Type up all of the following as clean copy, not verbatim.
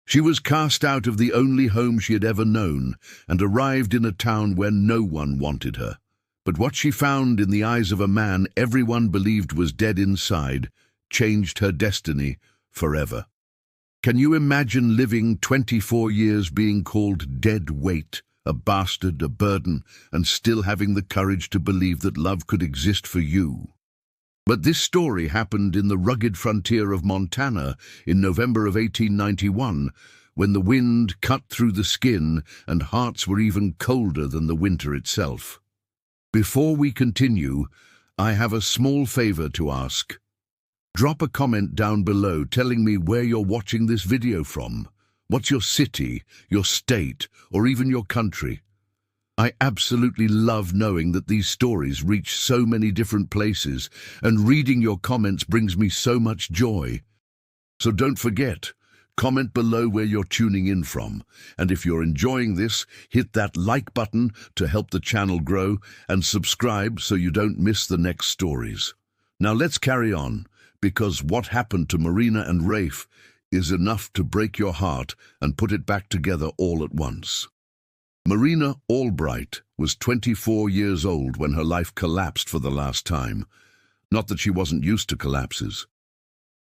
She was cast out of the only home she had ever known and arrived in a town where no one wanted her. But what she found in the eyes of a man everyone believed was dead inside changed her destiny forever. Can you imagine living 24 years being called dead weight, a bastard, a burden, and still having the courage to believe that love could exist for you? But this story happened in the rugged frontier of Montana in November of 1891, when the wind cut through the skin and hearts were even colder than the winter itself. Before we continue, I have a small favor to ask. Drop a comment down below telling me where you're watching this video from. What's your city, your state, or even your country? I absolutely love knowing that these stories reach so many different places, and reading your comments brings me so much joy. So don't forget, comment below where you're tuning in from, and if you're enjoying this, hit that like button to help the channel grow, and subscribe so you don't miss the next stories. Now let's carry on, because what happened to Marina and Rafe is enough to break your heart and put it back together all at once. Marina Albright was 24 years old when her life collapsed for the last time. Not that she wasn't used to collapses.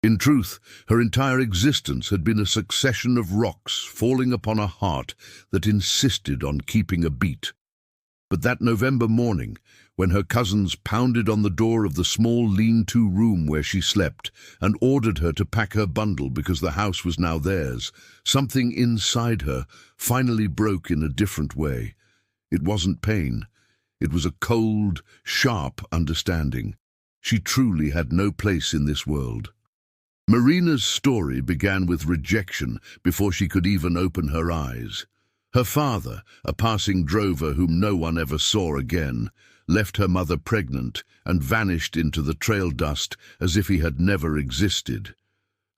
In truth, her entire existence had been a succession of rocks falling upon a heart that insisted on keeping a beat. But that November morning, when her cousins pounded on the door of the small lean-to room where she slept and ordered her to pack her bundle because the house was now theirs, something inside her finally broke in a different way. It wasn't pain. It was a cold, sharp understanding. She truly had no place in this world. Marina's story began with rejection before she could even open her eyes. Her father, a passing drover whom no one ever saw again, left her mother pregnant and vanished into the trail dust as if he had never existed.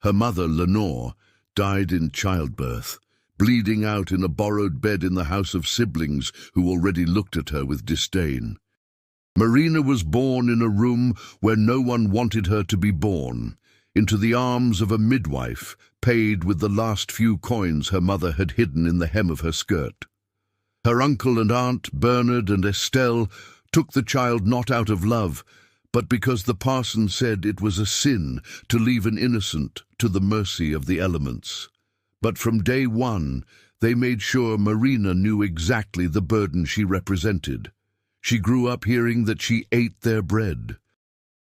Her mother, Lenore, died in childbirth, bleeding out in a borrowed bed in the house of siblings who already looked at her with disdain. Marina was born in a room where no one wanted her to be born, into the arms of a midwife, paid with the last few coins her mother had hidden in the hem of her skirt. Her uncle and aunt, Bernard and Estelle, took the child not out of love, but because the parson said it was a sin to leave an innocent to the mercy of the elements. But from day one, they made sure Marina knew exactly the burden she represented. She grew up hearing that she ate their bread,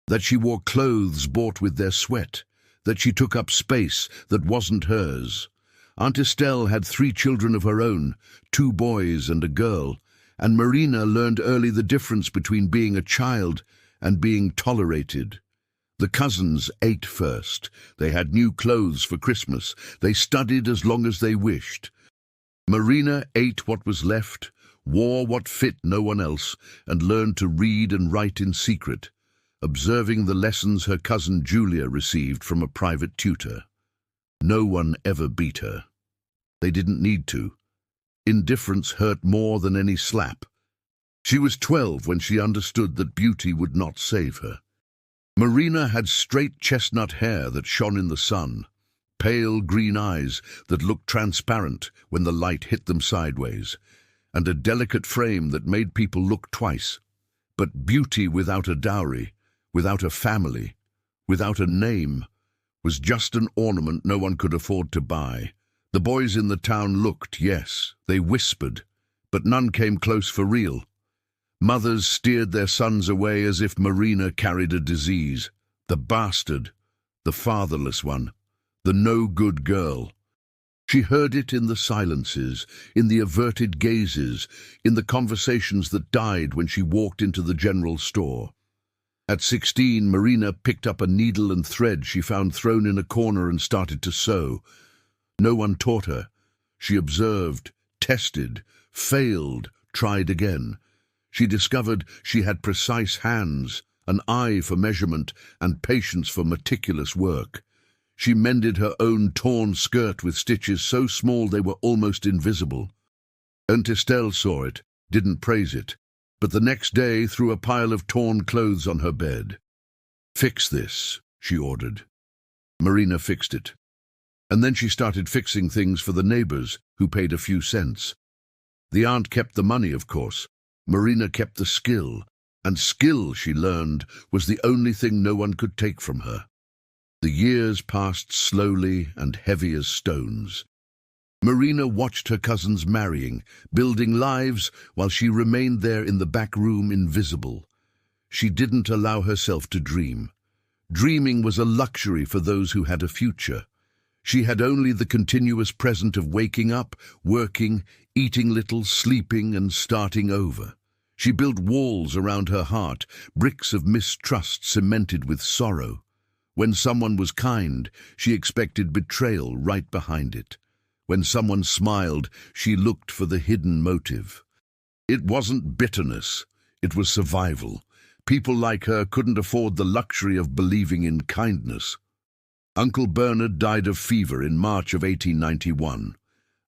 that she wore clothes bought with their sweat, that she took up space that wasn't hers. Aunt Estelle had 3 children of her own, 2 boys and a girl, and Marina learned early the difference between being a child and being tolerated. The cousins ate first. They had new clothes for Christmas. They studied as long as they wished. Marina ate what was left, wore what fit no one else, and learned to read and write in secret, observing the lessons her cousin Julia received from a private tutor. No one ever beat her. They didn't need to. Indifference hurt more than any slap. She was 12 when she understood that beauty would not save her. Marina had straight chestnut hair that shone in the sun, pale green eyes that looked transparent when the light hit them sideways, and a delicate frame that made people look twice. But beauty without a dowry, without a family, without a name, was just an ornament no one could afford to buy. The boys in the town looked, yes, they whispered, but none came close for real. Mothers steered their sons away as if Marina carried a disease. The bastard, the fatherless one, the no-good girl. She heard it in the silences, in the averted gazes, in the conversations that died when she walked into the general store. At 16, Marina picked up a needle and thread she found thrown in a corner and started to sew. No one taught her. She observed, tested, failed, tried again. She discovered she had precise hands, an eye for measurement, and patience for meticulous work. She mended her own torn skirt with stitches so small they were almost invisible. Aunt Estelle saw it, didn't praise it, but the next day threw a pile of torn clothes on her bed. "Fix this," she ordered. Marina fixed it. And then she started fixing things for the neighbors, who paid a few cents. The aunt kept the money, of course. Marina kept the skill, and skill, she learned, was the only thing no one could take from her. The years passed slowly and heavy as stones. Marina watched her cousins marrying, building lives, while she remained there in the back room invisible. She didn't allow herself to dream. Dreaming was a luxury for those who had a future. She had only the continuous present of waking up, working, eating little, sleeping, and starting over. She built walls around her heart, bricks of mistrust cemented with sorrow. When someone was kind, she expected betrayal right behind it. When someone smiled, she looked for the hidden motive. It wasn't bitterness, it was survival. People like her couldn't afford the luxury of believing in kindness. Uncle Bernard died of fever in March of 1891.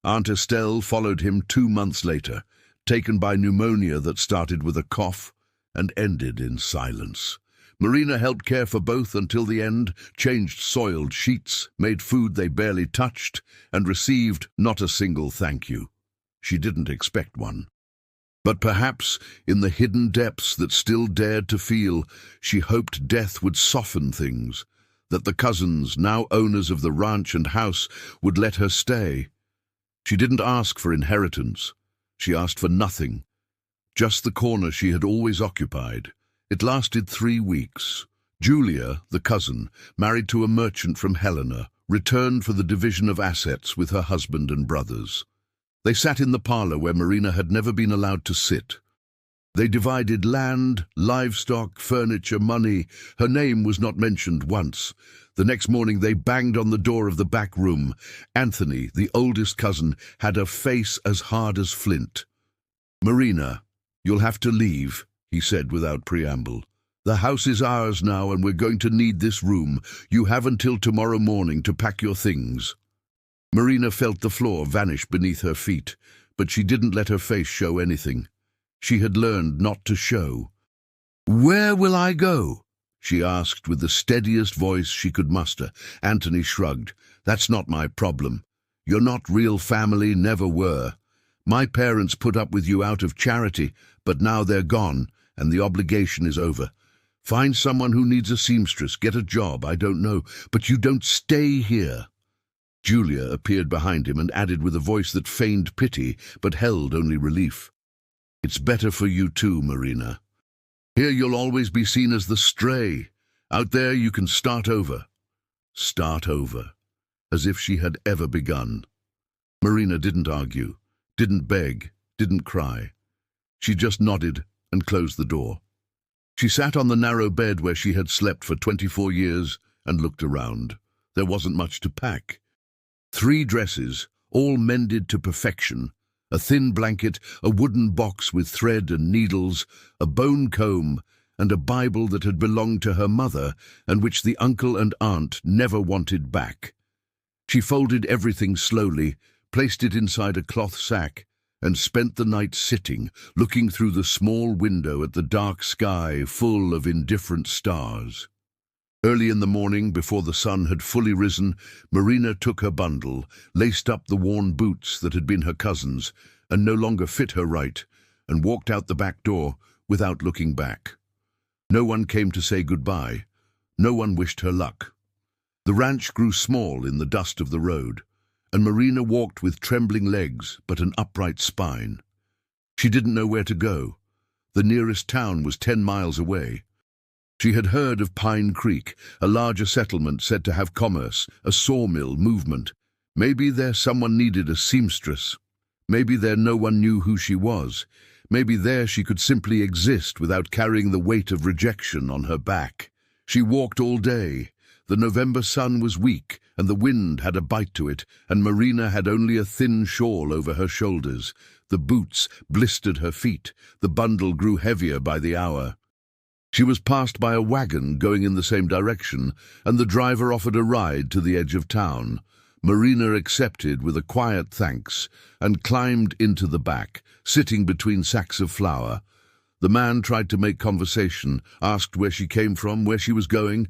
Aunt Estelle followed him 2 months later, taken by pneumonia that started with a cough and ended in silence. Marina helped care for both until the end, changed soiled sheets, made food they barely touched, and received not a single thank you. She didn't expect one. But perhaps, in the hidden depths that still dared to feel, she hoped death would soften things, that the cousins, now owners of the ranch and house, would let her stay. She didn't ask for inheritance. She asked for nothing, just the corner she had always occupied. It lasted 3 weeks. Julia, the cousin, married to a merchant from Helena, returned for the division of assets with her husband and brothers. They sat in the parlor where Marina had never been allowed to sit. They divided land, livestock, furniture, money. Her name was not mentioned once. The next morning they banged on the door of the back room. Anthony, the oldest cousin, had a face as hard as flint. "Marina, you'll have to leave," he said without preamble. "The house is ours now, and we're going to need this room. You have until tomorrow morning to pack your things." Marina felt the floor vanish beneath her feet, but she didn't let her face show anything. She had learned not to show. "Where will I go?" she asked with the steadiest voice she could muster. Anthony shrugged. "That's not my problem. You're not real family, never were. My parents put up with you out of charity, but now they're gone, and the obligation is over. Find someone who needs a seamstress, get a job, I don't know, but you don't stay here." Julia appeared behind him and added with a voice that feigned pity, but held only relief. "It's better for you too, Marina. Here you'll always be seen as the stray. Out there you can start over." Start over. As if she had ever begun. Marina didn't argue, didn't beg, didn't cry. She just nodded and closed the door. She sat on the narrow bed where she had slept for 24 years and looked around. There wasn't much to pack. 3 dresses, all mended to perfection, a thin blanket, a wooden box with thread and needles, a bone comb, and a Bible that had belonged to her mother and which the uncle and aunt never wanted back. She folded everything slowly, placed it inside a cloth sack, and spent the night sitting, looking through the small window at the dark sky full of indifferent stars. Early in the morning, before the sun had fully risen, Marina took her bundle, laced up the worn boots that had been her cousin's and no longer fit her right, and walked out the back door without looking back. No one came to say goodbye. No one wished her luck. The ranch grew small in the dust of the road, and Marina walked with trembling legs but an upright spine. She didn't know where to go. The nearest town was 10 miles away. She had heard of Pine Creek, a larger settlement said to have commerce, a sawmill movement. Maybe there someone needed a seamstress. Maybe there no one knew who she was. Maybe there she could simply exist without carrying the weight of rejection on her back. She walked all day. The November sun was weak, and the wind had a bite to it, and Marina had only a thin shawl over her shoulders. The boots blistered her feet. The bundle grew heavier by the hour. She was passed by a wagon going in the same direction, and the driver offered a ride to the edge of town. Marina accepted with a quiet thanks and climbed into the back, sitting between sacks of flour. The man tried to make conversation, asked where she came from, where she was going,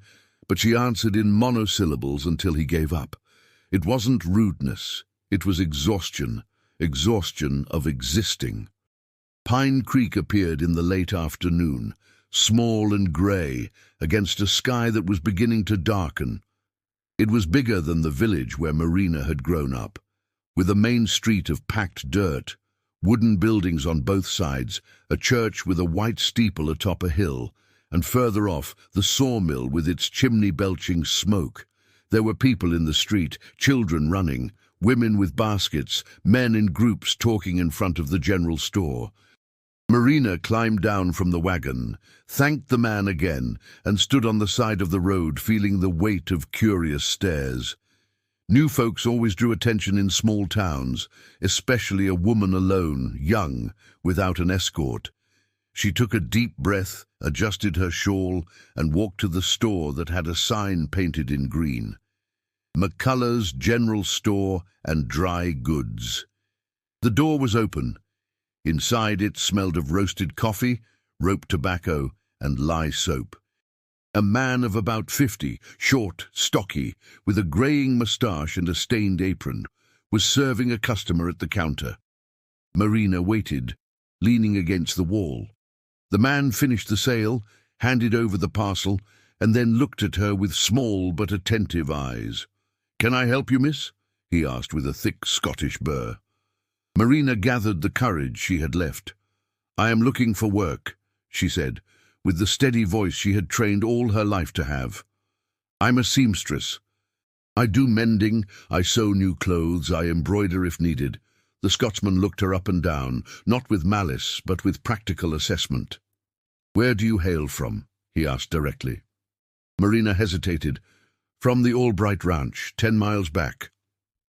but she answered in monosyllables until he gave up. It wasn't rudeness, it was exhaustion, exhaustion of existing. Pine Creek appeared in the late afternoon, small and grey, against a sky that was beginning to darken. It was bigger than the village where Marina had grown up, with a main street of packed dirt, wooden buildings on both sides, a church with a white steeple atop a hill, and further off, the sawmill with its chimney belching smoke. There were people in the street, children running, women with baskets, men in groups talking in front of the general store. Marina climbed down from the wagon, thanked the man again, and stood on the side of the road feeling the weight of curious stares. New folks always drew attention in small towns, especially a woman alone, young, without an escort. She took a deep breath, adjusted her shawl, and walked to the store that had a sign painted in green. McCullough's General Store and Dry Goods. The door was open. Inside it smelled of roasted coffee, rope tobacco, and lye soap. A man of about 50, short, stocky, with a greying moustache and a stained apron, was serving a customer at the counter. Marina waited, leaning against the wall. The man finished the sale, handed over the parcel, and then looked at her with small but attentive eyes. "Can I help you, miss?" he asked with a thick Scottish burr. Marina gathered the courage she had left. "I am looking for work," she said, with the steady voice she had trained all her life to have. "I'm a seamstress. I do mending, I sew new clothes, I embroider if needed." The Scotsman looked her up and down, not with malice, but with practical assessment. "Where do you hail from?" he asked directly. Marina hesitated. "From the Albright Ranch, 10 miles back."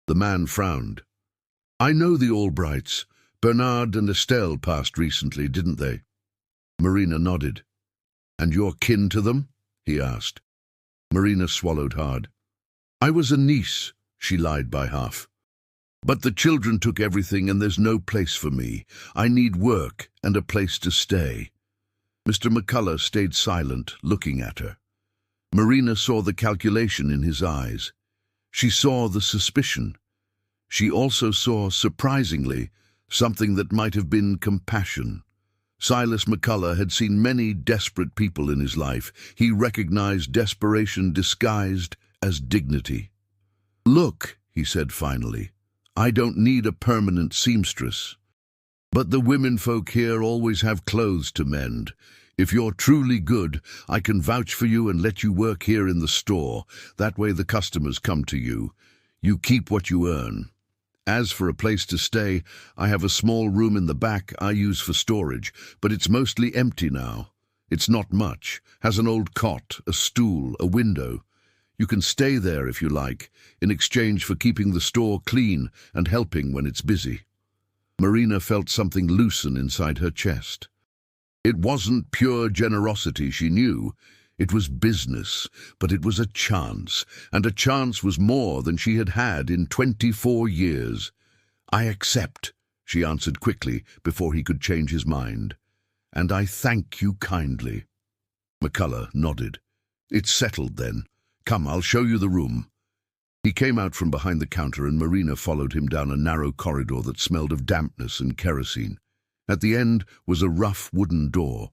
The man frowned. "I know the Albrights. Bernard and Estelle passed recently, didn't they?" Marina nodded. "And you're kin to them?" he asked. Marina swallowed hard. "I was a niece," she lied by half. "But the children took everything and there's no place for me. I need work and a place to stay." Mr. McCullough stayed silent, looking at her. Marina saw the calculation in his eyes. She saw the suspicion. She also saw, surprisingly, something that might have been compassion. Silas McCullough had seen many desperate people in his life. He recognized desperation disguised as dignity. "Look," he said finally, "I don't need a permanent seamstress. But the womenfolk here always have clothes to mend. If you're truly good, I can vouch for you and let you work here in the store. That way the customers come to you. You keep what you earn. As for a place to stay, I have a small room in the back I use for storage, but it's mostly empty now. It's not much, has an old cot, a stool, a window. You can stay there if you like, in exchange for keeping the store clean and helping when it's busy." Marina felt something loosen inside her chest. It wasn't pure generosity, she knew. It was business, but it was a chance, and a chance was more than she had had in 24 years. "I accept," she answered quickly before he could change his mind. "And I thank you kindly." McCullough nodded. "It's settled then. Come, I'll show you the room." He came out from behind the counter and Marina followed him down a narrow corridor that smelled of dampness and kerosene. At the end was a rough wooden door.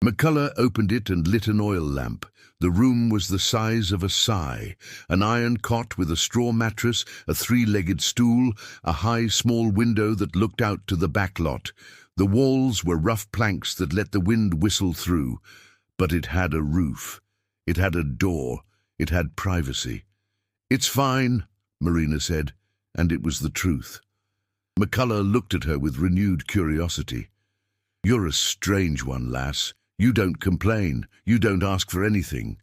McCullough opened it and lit an oil lamp. The room was the size of a sigh, an iron cot with a straw mattress, a 3-legged stool, a high small window that looked out to the back lot. The walls were rough planks that let the wind whistle through, but it had a roof. It had a door. It had privacy. "It's fine," Marina said, and it was the truth. McCullough looked at her with renewed curiosity. "You're a strange one, lass. You don't complain. You don't ask for anything."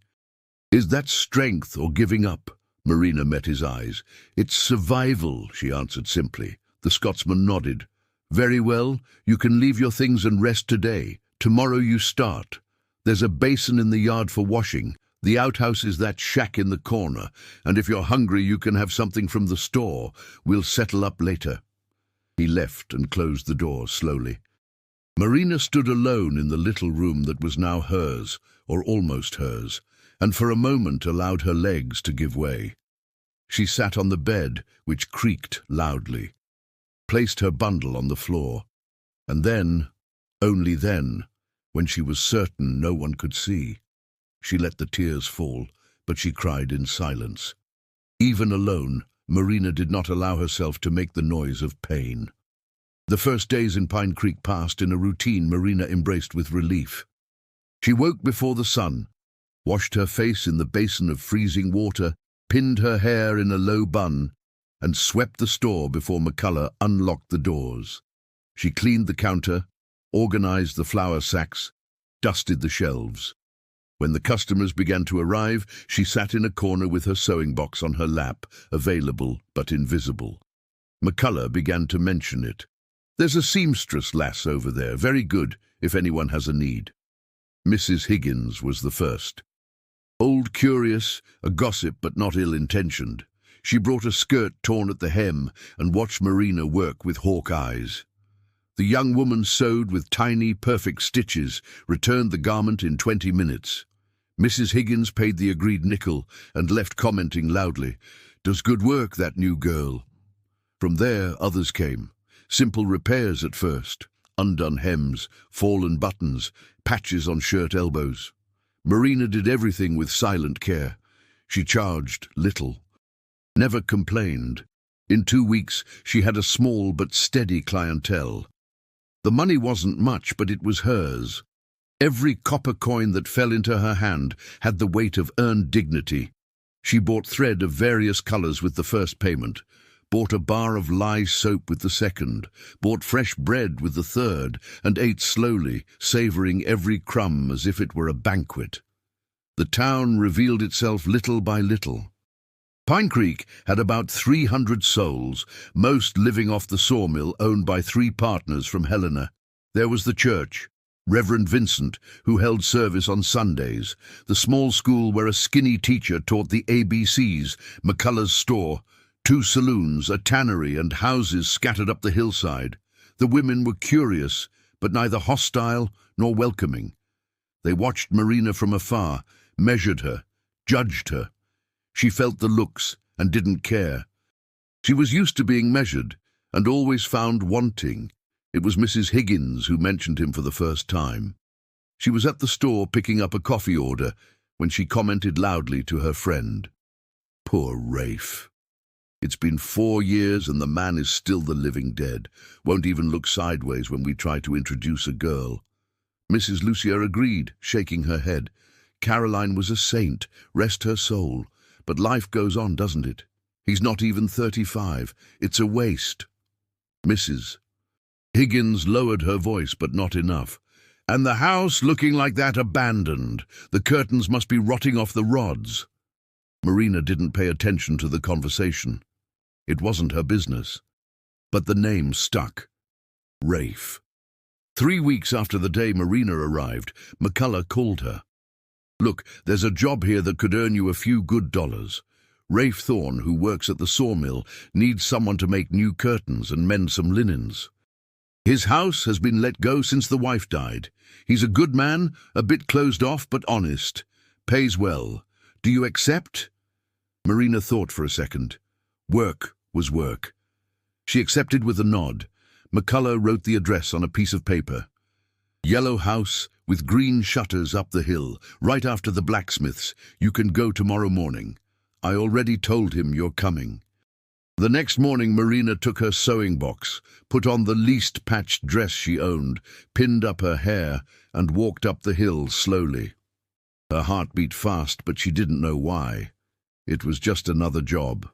"Is that strength or giving up?" Marina met his eyes. "It's survival," she answered simply. The Scotsman nodded. "Very well. You can leave your things and rest today. Tomorrow you start. There's a basin in the yard for washing. The outhouse is that shack in the corner, and if you're hungry you can have something from the store. We'll settle up later." He left and closed the door slowly. Marina stood alone in the little room that was now hers, or almost hers, and for a moment allowed her legs to give way. She sat on the bed, which creaked loudly, placed her bundle on the floor, and then, only then, when she was certain no one could see, she let the tears fall, but she cried in silence. Even alone, Marina did not allow herself to make the noise of pain. The first days in Pine Creek passed in a routine Marina embraced with relief. She woke before the sun, washed her face in the basin of freezing water, pinned her hair in a low bun, and swept the store before McCullough unlocked the doors. She cleaned the counter, organized the flour sacks, dusted the shelves. When the customers began to arrive, she sat in a corner with her sewing box on her lap, available but invisible. McCullough began to mention it. "There's a seamstress lass over there, very good, if anyone has a need." Mrs. Higgins was the first. Old curious, a gossip but not ill-intentioned. She brought a skirt torn at the hem and watched Marina work with hawk eyes. The young woman sewed with tiny, perfect stitches, returned the garment in 20 minutes. Mrs. Higgins paid the agreed nickel and left commenting loudly, "Does good work, that new girl." From there, others came. Simple repairs at first, undone hems, fallen buttons, patches on shirt elbows. Marina did everything with silent care. She charged little, never complained. In 2 weeks, she had a small but steady clientele. The money wasn't much, but it was hers. Every copper coin that fell into her hand had the weight of earned dignity. She bought thread of various colors with the first payment, bought a bar of lye soap with the second, bought fresh bread with the third, and ate slowly, savoring every crumb as if it were a banquet. The town revealed itself little by little. Pine Creek had about 300 souls, most living off the sawmill owned by 3 partners from Helena. There was the church, Reverend Vincent, who held service on Sundays, the small school where a skinny teacher taught the ABCs, McCullough's store, 2 saloons, a tannery, and houses scattered up the hillside. The women were curious, but neither hostile nor welcoming. They watched Marina from afar, measured her, judged her. She felt the looks and didn't care. She was used to being measured and always found wanting. It was Mrs. Higgins who mentioned him for the first time. She was at the store picking up a coffee order when she commented loudly to her friend, "Poor Rafe. It's been 4 years and the man is still the living dead. Won't even look sideways when we try to introduce a girl." Mrs. Lucia agreed, shaking her head. Caroline was a saint, rest her soul. But life goes on, doesn't it? He's not even 35. It's a waste. Mrs. Higgins lowered her voice, but not enough. "And the house looking like that abandoned. The curtains must be rotting off the rods." Marina didn't pay attention to the conversation. It wasn't her business. But the name stuck. Rafe. 3 weeks after the day Marina arrived, McCullough called her. "Look, there's a job here that could earn you a few good dollars. Rafe Thorne, who works at the sawmill, needs someone to make new curtains and mend some linens. His house has been let go since the wife died. He's a good man, a bit closed off but honest. Pays well. Do you accept?" Marina thought for a second. Work was work. She accepted with a nod. McCullough wrote the address on a piece of paper. "Yellow house with green shutters up the hill, right after the blacksmith's. You can go tomorrow morning. I already told him you're coming." The next morning Marina took her sewing box, put on the least patched dress she owned, pinned up her hair, and walked up the hill slowly. Her heart beat fast, but she didn't know why. It was just another job.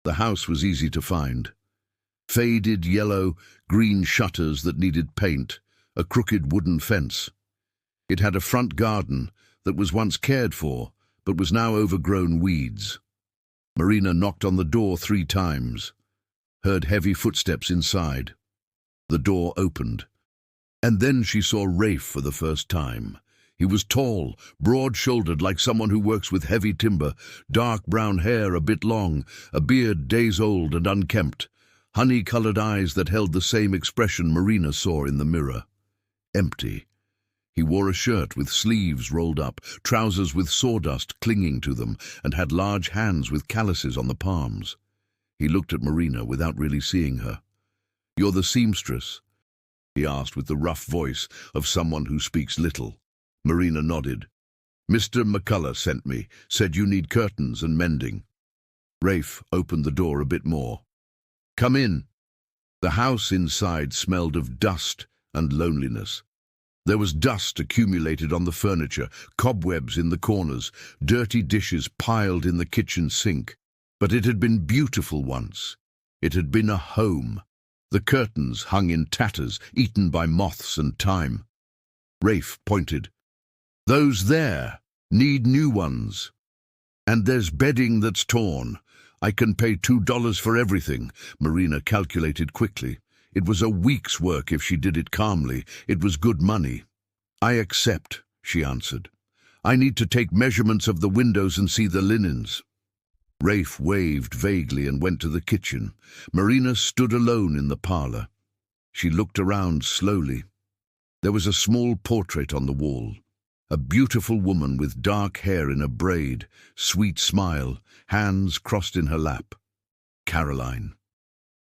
The house was easy to find. Faded yellow, green shutters that needed paint, a crooked wooden fence. It had a front garden that was once cared for, but was now overgrown weeds. Marina knocked on the door 3 times, heard heavy footsteps inside. The door opened, and then she saw Rafe for the first time. He was tall, broad-shouldered like someone who works with heavy timber, dark brown hair a bit long, a beard days old and unkempt, honey-colored eyes that held the same expression Marina saw in the mirror. Empty. He wore a shirt with sleeves rolled up, trousers with sawdust clinging to them, and had large hands with calluses on the palms. He looked at Marina without really seeing her. "You're the seamstress?" he asked with the rough voice of someone who speaks little. Marina nodded. "Mr. McCullough sent me, said you need curtains and mending." Rafe opened the door a bit more. "Come in." The house inside smelled of dust and loneliness. There was dust accumulated on the furniture, cobwebs in the corners, dirty dishes piled in the kitchen sink. But it had been beautiful once. It had been a home. The curtains hung in tatters, eaten by moths and time. Rafe pointed. "Those there need new ones. And there's bedding that's torn. I can pay $2 for everything," Marina calculated quickly. It was a week's work if she did it calmly. It was good money. "I accept," she answered. "I need to take measurements of the windows and see the linens." Rafe waved vaguely and went to the kitchen. Marina stood alone in the parlor. She looked around slowly. There was a small portrait on the wall. A beautiful woman with dark hair in a braid, sweet smile, hands crossed in her lap. Caroline.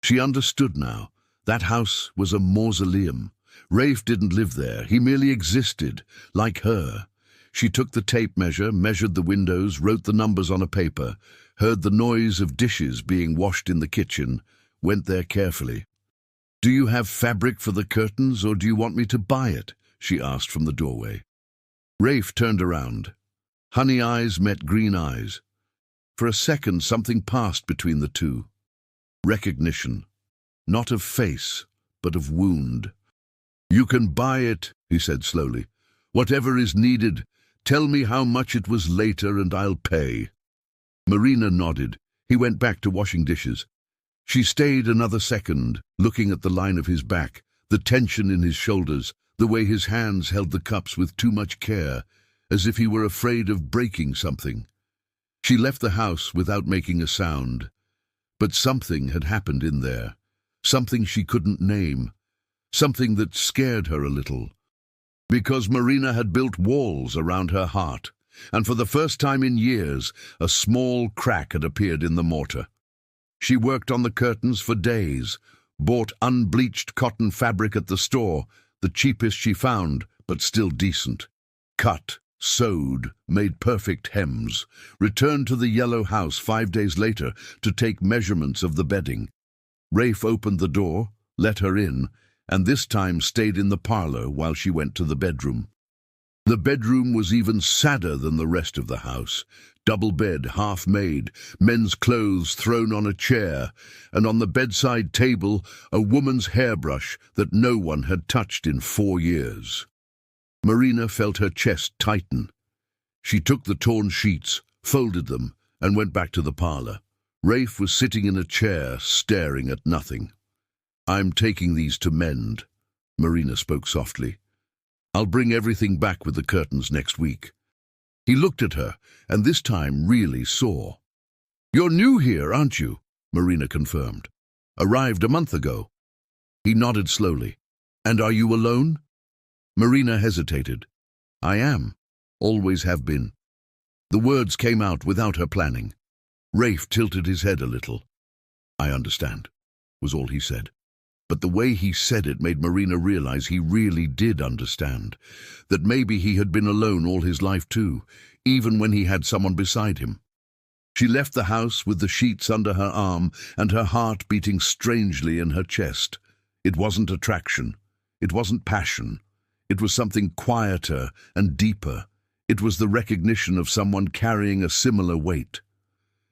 She understood now. That house was a mausoleum. Rafe didn't live there. He merely existed, like her. She took the tape measure, measured the windows, wrote the numbers on a paper, heard the noise of dishes being washed in the kitchen, went there carefully. "Do you have fabric for the curtains, or do you want me to buy it?" she asked from the doorway. Rafe turned around. Honey eyes met green eyes. For a second, something passed between the two. Recognition. Not of face, but of wound. "You can buy it," he said slowly. "Whatever is needed. Tell me how much it was later and I'll pay." Marina nodded. He went back to washing dishes. She stayed another second, looking at the line of his back, the tension in his shoulders, the way his hands held the cups with too much care, as if he were afraid of breaking something. She left the house without making a sound. But something had happened in there. Something she couldn't name. Something that scared her a little. Because Marina had built walls around her heart, and for the first time in years, a small crack had appeared in the mortar. She worked on the curtains for days, bought unbleached cotton fabric at the store, the cheapest she found, but still decent. Cut, sewed, made perfect hems, returned to the yellow house 5 days later to take measurements of the bedding. Rafe opened the door, let her in, and this time stayed in the parlor while she went to the bedroom. The bedroom was even sadder than the rest of the house. Double bed, half made, men's clothes thrown on a chair, and on the bedside table a woman's hairbrush that no one had touched in 4 years. Marina felt her chest tighten. She took the torn sheets, folded them, and went back to the parlor. Rafe was sitting in a chair, staring at nothing. "I'm taking these to mend," Marina spoke softly. "I'll bring everything back with the curtains next week." He looked at her, and this time really saw. "You're new here, aren't you?" Marina confirmed. "Arrived a month ago." He nodded slowly. "And are you alone?" Marina hesitated. "I am. Always have been." The words came out without her planning. Rafe tilted his head a little. "I understand," was all he said. But the way he said it made Marina realize he really did understand, that maybe he had been alone all his life too, even when he had someone beside him. She left the house with the sheets under her arm and her heart beating strangely in her chest. It wasn't attraction. It wasn't passion. It was something quieter and deeper. It was the recognition of someone carrying a similar weight.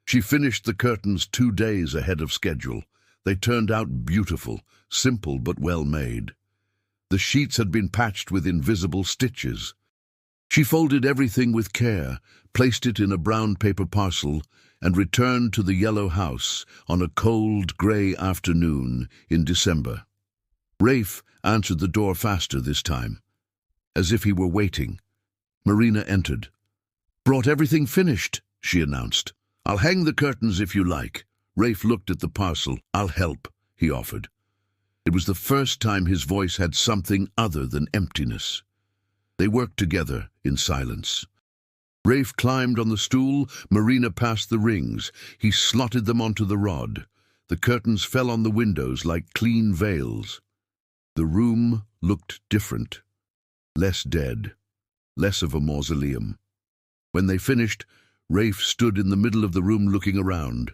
She finished the curtains 2 days ahead of schedule. They turned out beautiful, simple but well made. The sheets had been patched with invisible stitches. She folded everything with care, placed it in a brown paper parcel, and returned to the yellow house on a cold, grey afternoon in December. Rafe answered the door faster this time, as if he were waiting. Marina entered. "Brought everything finished," she announced. "I'll hang the curtains if you like." Rafe looked at the parcel. "I'll help," he offered. It was the first time his voice had something other than emptiness. They worked together in silence. Rafe climbed on the stool, Marina passed the rings. He slotted them onto the rod. The curtains fell on the windows like clean veils. The room looked different. Less dead, less of a mausoleum. When they finished, Rafe stood in the middle of the room looking around.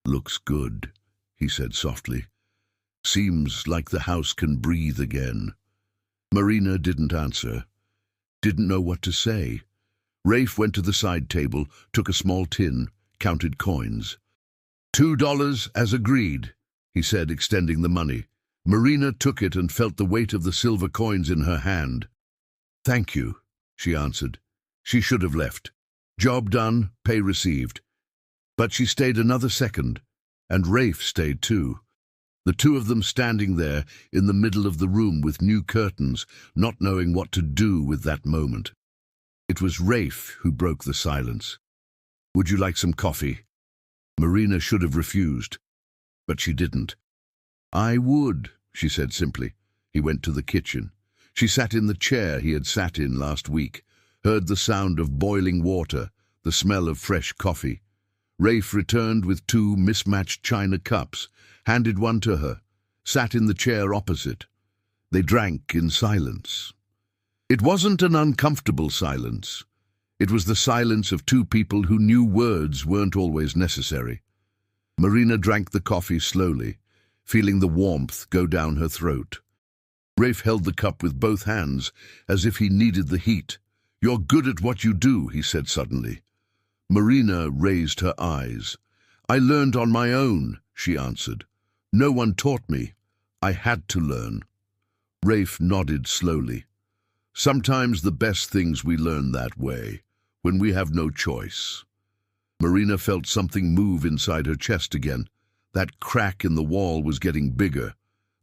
"Looks good," he said softly. "Seems like the house can breathe again." Marina didn't answer, didn't know what to say. Rafe went to the side table, took a small tin, counted coins. $2 as agreed, he said, extending the money. Marina took it and felt the weight of the silver coins in her hand. "Thank you," she answered. She should have left. Job done, pay received. But she stayed another second, and Rafe stayed too. The two of them standing there in the middle of the room with new curtains, not knowing what to do with that moment. It was Rafe who broke the silence. "Would you like some coffee?" Marina should have refused, but she didn't. "I would," she said simply. He went to the kitchen. She sat in the chair he had sat in last week, heard the sound of boiling water, the smell of fresh coffee. Rafe returned with two mismatched china cups, handed one to her, sat in the chair opposite. They drank in silence. It wasn't an uncomfortable silence. It was the silence of two people who knew words weren't always necessary. Marina drank the coffee slowly, feeling the warmth go down her throat. Rafe held the cup with both hands, as if he needed the heat. "You're good at what you do," he said suddenly. Marina raised her eyes. "I learned on my own," she answered. "No one taught me. I had to learn." Rafe nodded slowly. "Sometimes the best things we learn that way, when we have no choice." Marina felt something move inside her chest again. That crack in the wall was getting bigger.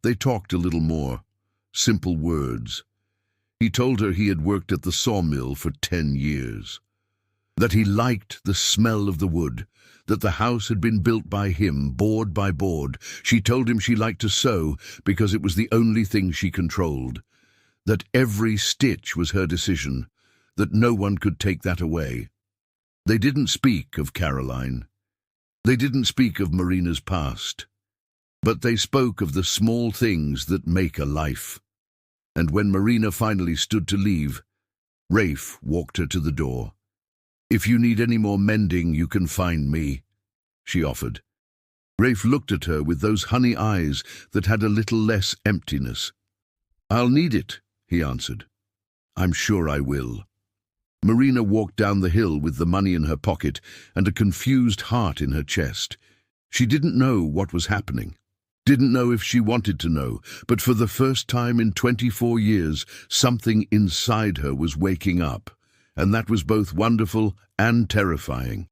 They talked a little more. Simple words. He told her he had worked at the sawmill for 10 years. That he liked the smell of the wood, that the house had been built by him, board by board. She told him she liked to sew because it was the only thing she controlled. That every stitch was her decision, that no one could take that away. They didn't speak of Caroline. They didn't speak of Marina's past. But they spoke of the small things that make a life. And when Marina finally stood to leave, Rafe walked her to the door. "If you need any more mending, you can find me," she offered. Rafe looked at her with those honey eyes that had a little less emptiness. "I'll need it," he answered. "I'm sure I will." Marina walked down the hill with the money in her pocket and a confused heart in her chest. She didn't know what was happening. Didn't know if she wanted to know, but for the first time in 24 years, something inside her was waking up, and that was both wonderful and terrifying.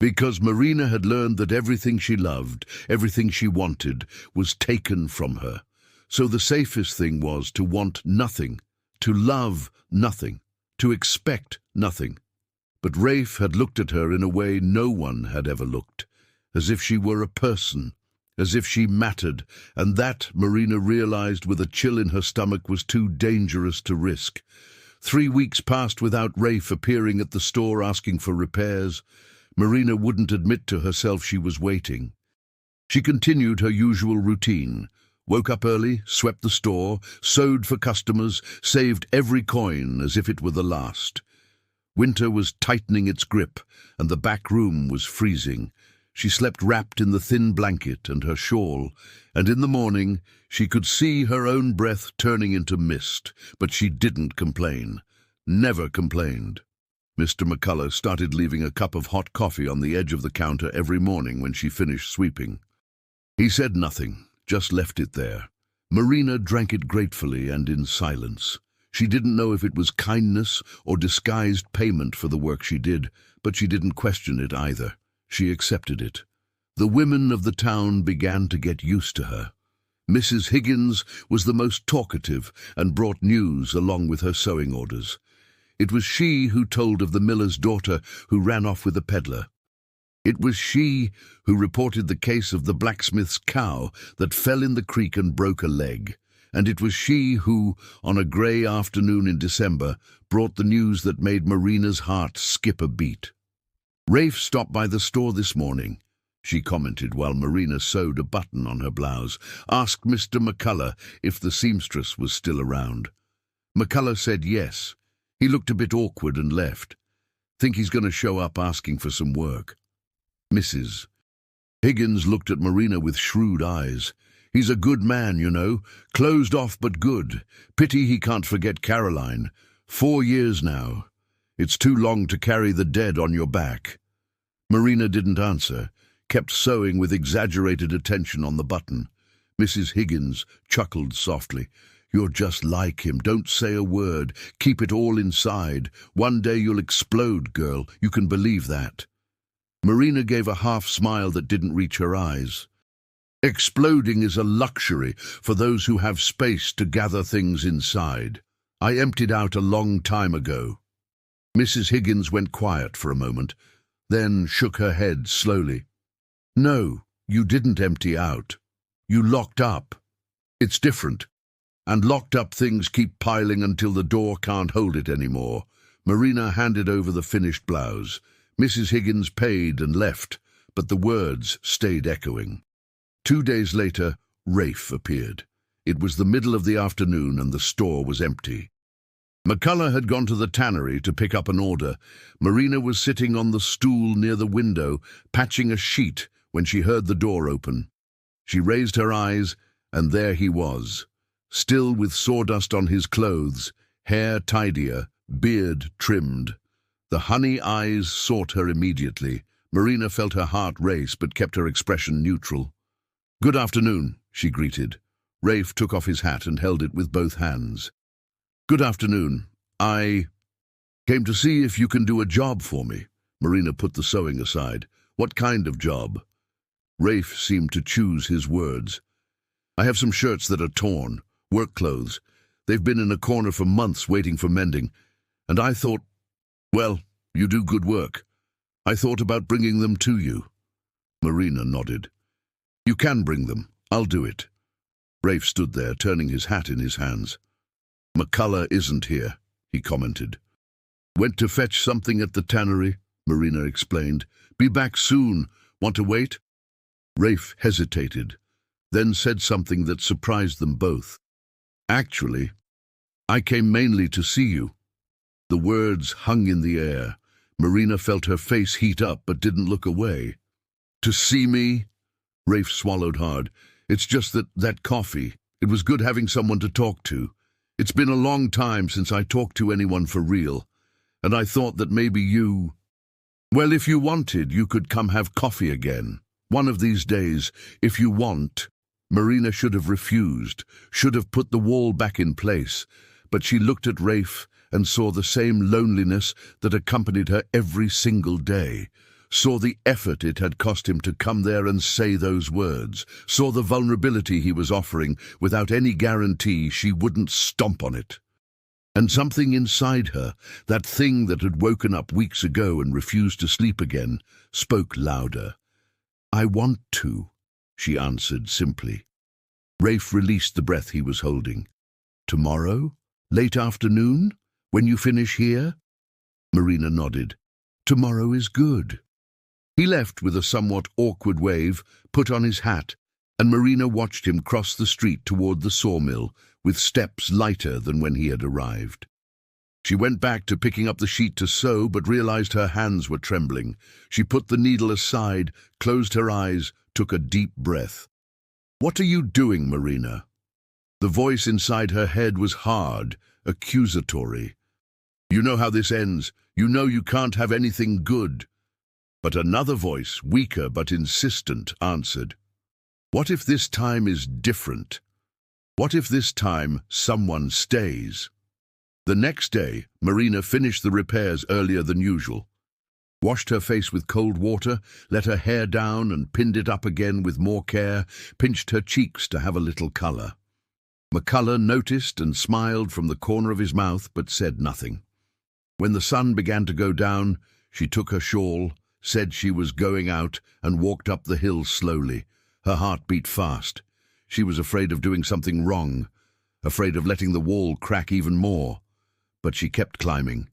Because Marina had learned that everything she loved, everything she wanted, was taken from her. So the safest thing was to want nothing, to love nothing, to expect nothing. But Rafe had looked at her in a way no one had ever looked, as if she were a person, as if she mattered, and that, Marina realized with a chill in her stomach, was too dangerous to risk. 3 weeks passed without Rafe appearing at the store asking for repairs. Marina wouldn't admit to herself she was waiting. She continued her usual routine. Woke up early, swept the store, sewed for customers, saved every coin as if it were the last. Winter was tightening its grip, and the back room was freezing. She slept wrapped in the thin blanket and her shawl, and in the morning she could see her own breath turning into mist, but she didn't complain. Never complained. Mr. McCullough started leaving a cup of hot coffee on the edge of the counter every morning when she finished sweeping. He said nothing, just left it there. Marina drank it gratefully and in silence. She didn't know if it was kindness or disguised payment for the work she did, but she didn't question it either. She accepted it. The women of the town began to get used to her. Mrs. Higgins was the most talkative and brought news along with her sewing orders. It was she who told of the miller's daughter who ran off with a peddler. It was she who reported the case of the blacksmith's cow that fell in the creek and broke a leg. And it was she who, on a grey afternoon in December, brought the news that made Marina's heart skip a beat. "Rafe stopped by the store this morning," she commented while Marina sewed a button on her blouse. "Asked Mr. McCullough if the seamstress was still around." McCullough said yes. He looked a bit awkward and left. "Think he's going to show up asking for some work." Mrs. Higgins looked at Marina with shrewd eyes. "He's a good man, you know, closed off but good. Pity he can't forget Caroline. 4 years now. It's too long to carry the dead on your back." Marina didn't answer, kept sewing with exaggerated attention on the button. Mrs. Higgins chuckled softly. "You're just like him. Don't say a word. Keep it all inside. One day you'll explode, girl. You can believe that." Marina gave a half smile that didn't reach her eyes. "Exploding is a luxury for those who have space to gather things inside. I emptied out a long time ago." Mrs. Higgins went quiet for a moment, then shook her head slowly. "No, you didn't empty out. You locked up. It's different. And locked up things keep piling until the door can't hold it anymore." Marina handed over the finished blouse. Mrs. Higgins paid and left, but the words stayed echoing. 2 days later, Rafe appeared. It was the middle of the afternoon and the store was empty. McCullough had gone to the tannery to pick up an order. Marina was sitting on the stool near the window, patching a sheet, when she heard the door open. She raised her eyes, and there he was, still with sawdust on his clothes, hair tidier, beard trimmed. The honey eyes sought her immediately. Marina felt her heart race but kept her expression neutral. "Good afternoon," she greeted. Rafe took off his hat and held it with both hands. "Good afternoon. I came to see if you can do a job for me." Marina put the sewing aside. "What kind of job?" Rafe seemed to choose his words. "I have some shirts that are torn, work clothes. They've been in a corner for months waiting for mending, and I thought, well, you do good work. I thought about bringing them to you." Marina nodded. "You can bring them. I'll do it." Rafe stood there, turning his hat in his hands. "McCullough isn't here," he commented. "Went to fetch something at the tannery," Marina explained. "Be back soon. Want to wait?" Rafe hesitated, then said something that surprised them both. "Actually, I came mainly to see you." The words hung in the air. Marina felt her face heat up but didn't look away. "To see me?" Rafe swallowed hard. "It's just that coffee. It was good having someone to talk to. It's been a long time since I talked to anyone for real, and I thought that maybe you... Well, if you wanted, you could come have coffee again. One of these days, if you want." Marina should have refused, should have put the wall back in place, but she looked at Rafe and saw the same loneliness that accompanied her every single day, saw the effort it had cost him to come there and say those words, saw the vulnerability he was offering without any guarantee she wouldn't stomp on it. And something inside her, that thing that had woken up weeks ago and refused to sleep again, spoke louder. "I want to," she answered simply. Rafe released the breath he was holding. "Tomorrow? Late afternoon? When you finish here?" Marina nodded. "Tomorrow is good." He left with a somewhat awkward wave, put on his hat, and Marina watched him cross the street toward the sawmill, with steps lighter than when he had arrived. She went back to picking up the sheet to sew, but realized her hands were trembling. She put the needle aside, closed her eyes, took a deep breath. "What are you doing, Marina?" The voice inside her head was hard, accusatory. "You know how this ends. You know you can't have anything good." But another voice, weaker but insistent, answered, "What if this time is different? What if this time someone stays?" The next day, Marina finished the repairs earlier than usual, washed her face with cold water, let her hair down and pinned it up again with more care, pinched her cheeks to have a little color. McCullough noticed and smiled from the corner of his mouth but said nothing. When the sun began to go down, she took her shawl, said she was going out, and walked up the hill slowly. Her heart beat fast. She was afraid of doing something wrong. afraid of letting the wall crack even more. But she kept climbing.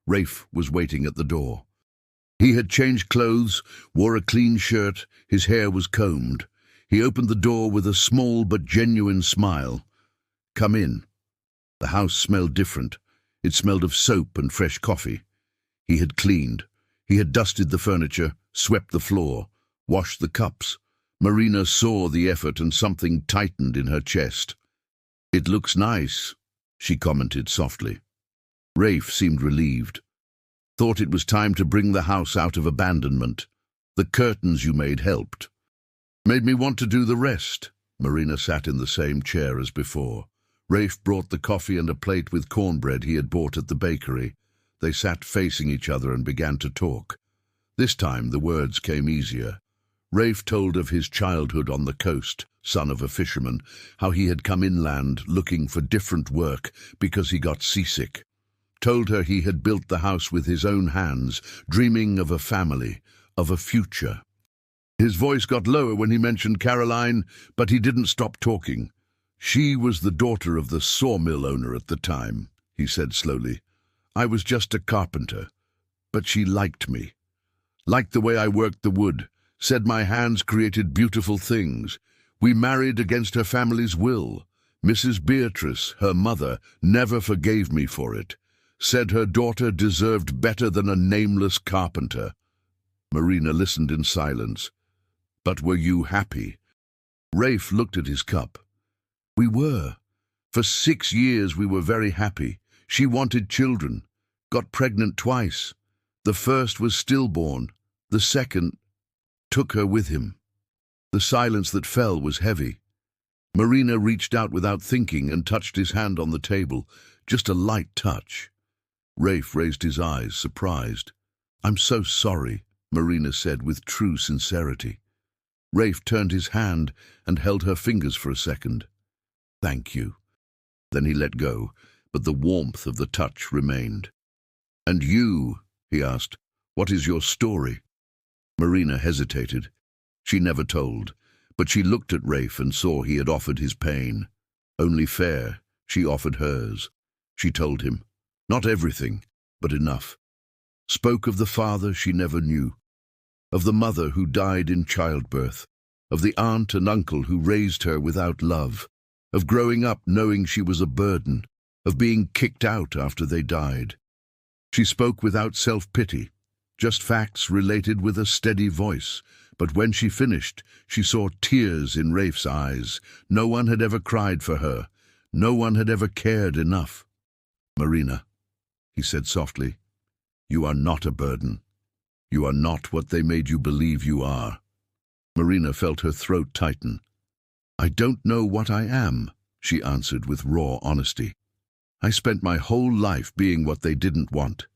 Rafe was waiting at the door. He had changed clothes, wore a clean shirt, his hair was combed. He opened the door with a small but genuine smile. "Come in." The house smelled different. It smelled of soap and fresh coffee. He had cleaned. He had dusted the furniture, swept the floor, washed the cups. Marina saw the effort and something tightened in her chest. "It looks nice," she commented softly. Rafe seemed relieved. "Thought it was time to bring the house out of abandonment. The curtains you made helped." "Made me want to do the rest." Marina sat in the same chair as before. Rafe brought the coffee and a plate with cornbread he had bought at the bakery. They sat facing each other and began to talk. This time the words came easier. Rafe told of his childhood on the coast, son of a fisherman, how he had come inland looking for different work because he got seasick. Told her he had built the house with his own hands, dreaming of a family, of a future. His voice got lower when he mentioned Caroline, but he didn't stop talking. "She was the daughter of the sawmill owner at the time," he said slowly. "I was just a carpenter, but she liked me. Liked the way I worked the wood, said my hands created beautiful things. We married against her family's will. Mrs. Beatrice, her mother, never forgave me for it. Said her daughter deserved better than a nameless carpenter." Marina listened in silence. "But were you happy?" Rafe looked at his cup. "We were. For 6 years we were very happy. She wanted children. Got pregnant twice. The first was stillborn. The second took her with him." The silence that fell was heavy. Marina reached out without thinking and touched his hand on the table, just a light touch. Rafe raised his eyes, surprised. "I'm so sorry," Marina said with true sincerity. Rafe turned his hand and held her fingers for a second. "Thank you." Then he let go, but the warmth of the touch remained. "And you," he asked, "what is your story?" Marina hesitated. She never told, but she looked at Rafe and saw he had offered his pain. Only fair, she offered hers. She told him. Not everything, but enough. Spoke of the father she never knew, of the mother who died in childbirth, of the aunt and uncle who raised her without love, of growing up knowing she was a burden, of being kicked out after they died. She spoke without self-pity, just facts related with a steady voice, but when she finished, she saw tears in Rafe's eyes. No one had ever cried for her. No one had ever cared enough. "Marina," he said softly, "you are not a burden. You are not what they made you believe you are." Marina felt her throat tighten. "I don't know what I am," she answered with raw honesty. "I spent my whole life being what they didn't want.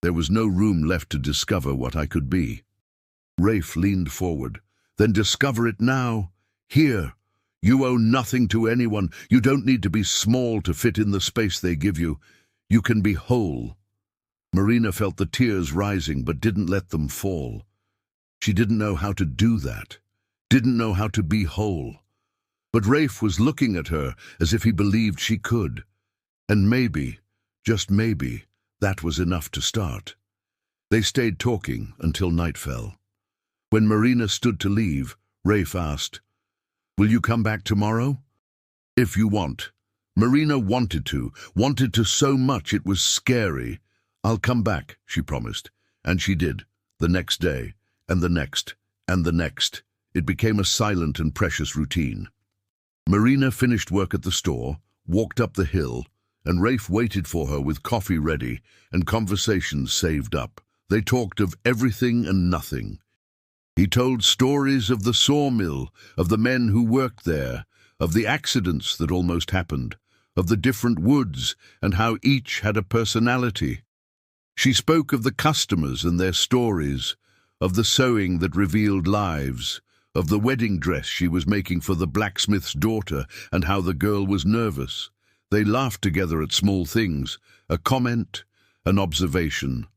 There was no room left to discover what I could be." Rafe leaned forward. "Then discover it now. Here. You owe nothing to anyone. You don't need to be small to fit in the space they give you. You can be whole." Marina felt the tears rising but didn't let them fall. She didn't know how to do that. Didn't know how to be whole. But Rafe was looking at her as if he believed she could. And maybe, just maybe, that was enough to start. They stayed talking until night fell. When Marina stood to leave, Rafe asked, "Will you come back tomorrow?" "If you want." Marina wanted to so much it was scary. "I'll come back," she promised. And she did, the next day, and the next, and the next. It became a silent and precious routine. Marina finished work at the store, walked up the hill, and Rafe waited for her with coffee ready and conversations saved up. They talked of everything and nothing. He told stories of the sawmill, of the men who worked there, of the accidents that almost happened, of the different woods and how each had a personality. She spoke of the customers and their stories, of the sewing that revealed lives, of the wedding dress she was making for the blacksmith's daughter and how the girl was nervous. They laughed together at small things, a comment, an observation,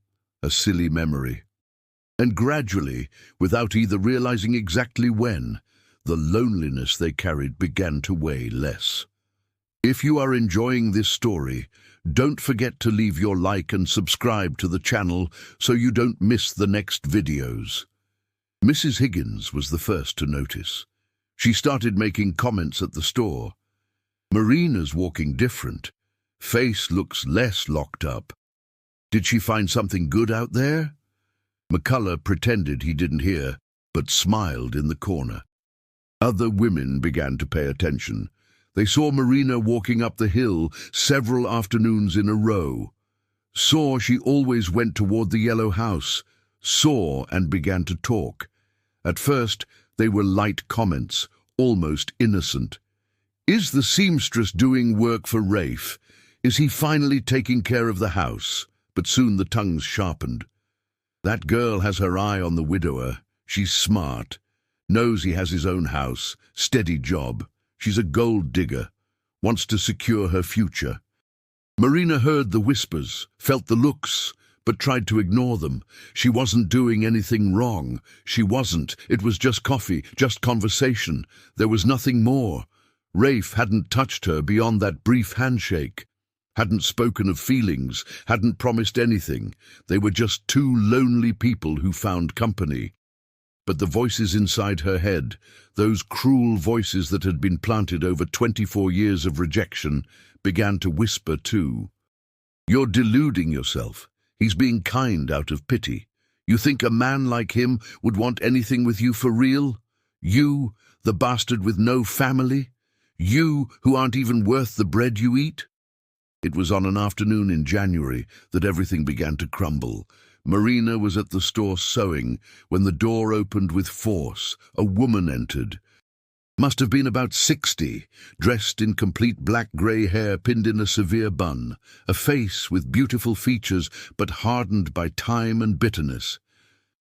a silly memory. And gradually, without either realizing exactly when, the loneliness they carried began to weigh less. If you are enjoying this story, don't forget to leave your like and subscribe to the channel so you don't miss the next videos. Mrs. Higgins was the first to notice. She started making comments at the store. Marina's walking different. Face looks less locked up. Did she find something good out there? McCullough pretended he didn't hear, but smiled in the corner. Other women began to pay attention. They saw Marina walking up the hill several afternoons in a row. Saw she always went toward the yellow house. Saw and began to talk. At first, they were light comments, almost innocent. Is the seamstress doing work for Rafe? Is he finally taking care of the house? But soon the tongues sharpened. That girl has her eye on the widower. She's smart. Knows he has his own house, steady job. She's a gold digger. Wants to secure her future. Marina heard the whispers, felt the looks, but tried to ignore them. She wasn't doing anything wrong. She wasn't. It was just coffee, just conversation. There was nothing more. Rafe hadn't touched her beyond that brief handshake. Hadn't spoken of feelings, hadn't promised anything. They were just two lonely people who found company. But the voices inside her head, those cruel voices that had been planted over 24 years of rejection, began to whisper too. You're deluding yourself. He's being kind out of pity. You think a man like him would want anything with you for real? You, the bastard with no family? You, who aren't even worth the bread you eat? It was on an afternoon in January that everything began to crumble. Marina was at the store sewing when the door opened with force. A woman entered. Must have been about 60, dressed in complete black-grey hair pinned in a severe bun, a face with beautiful features but hardened by time and bitterness.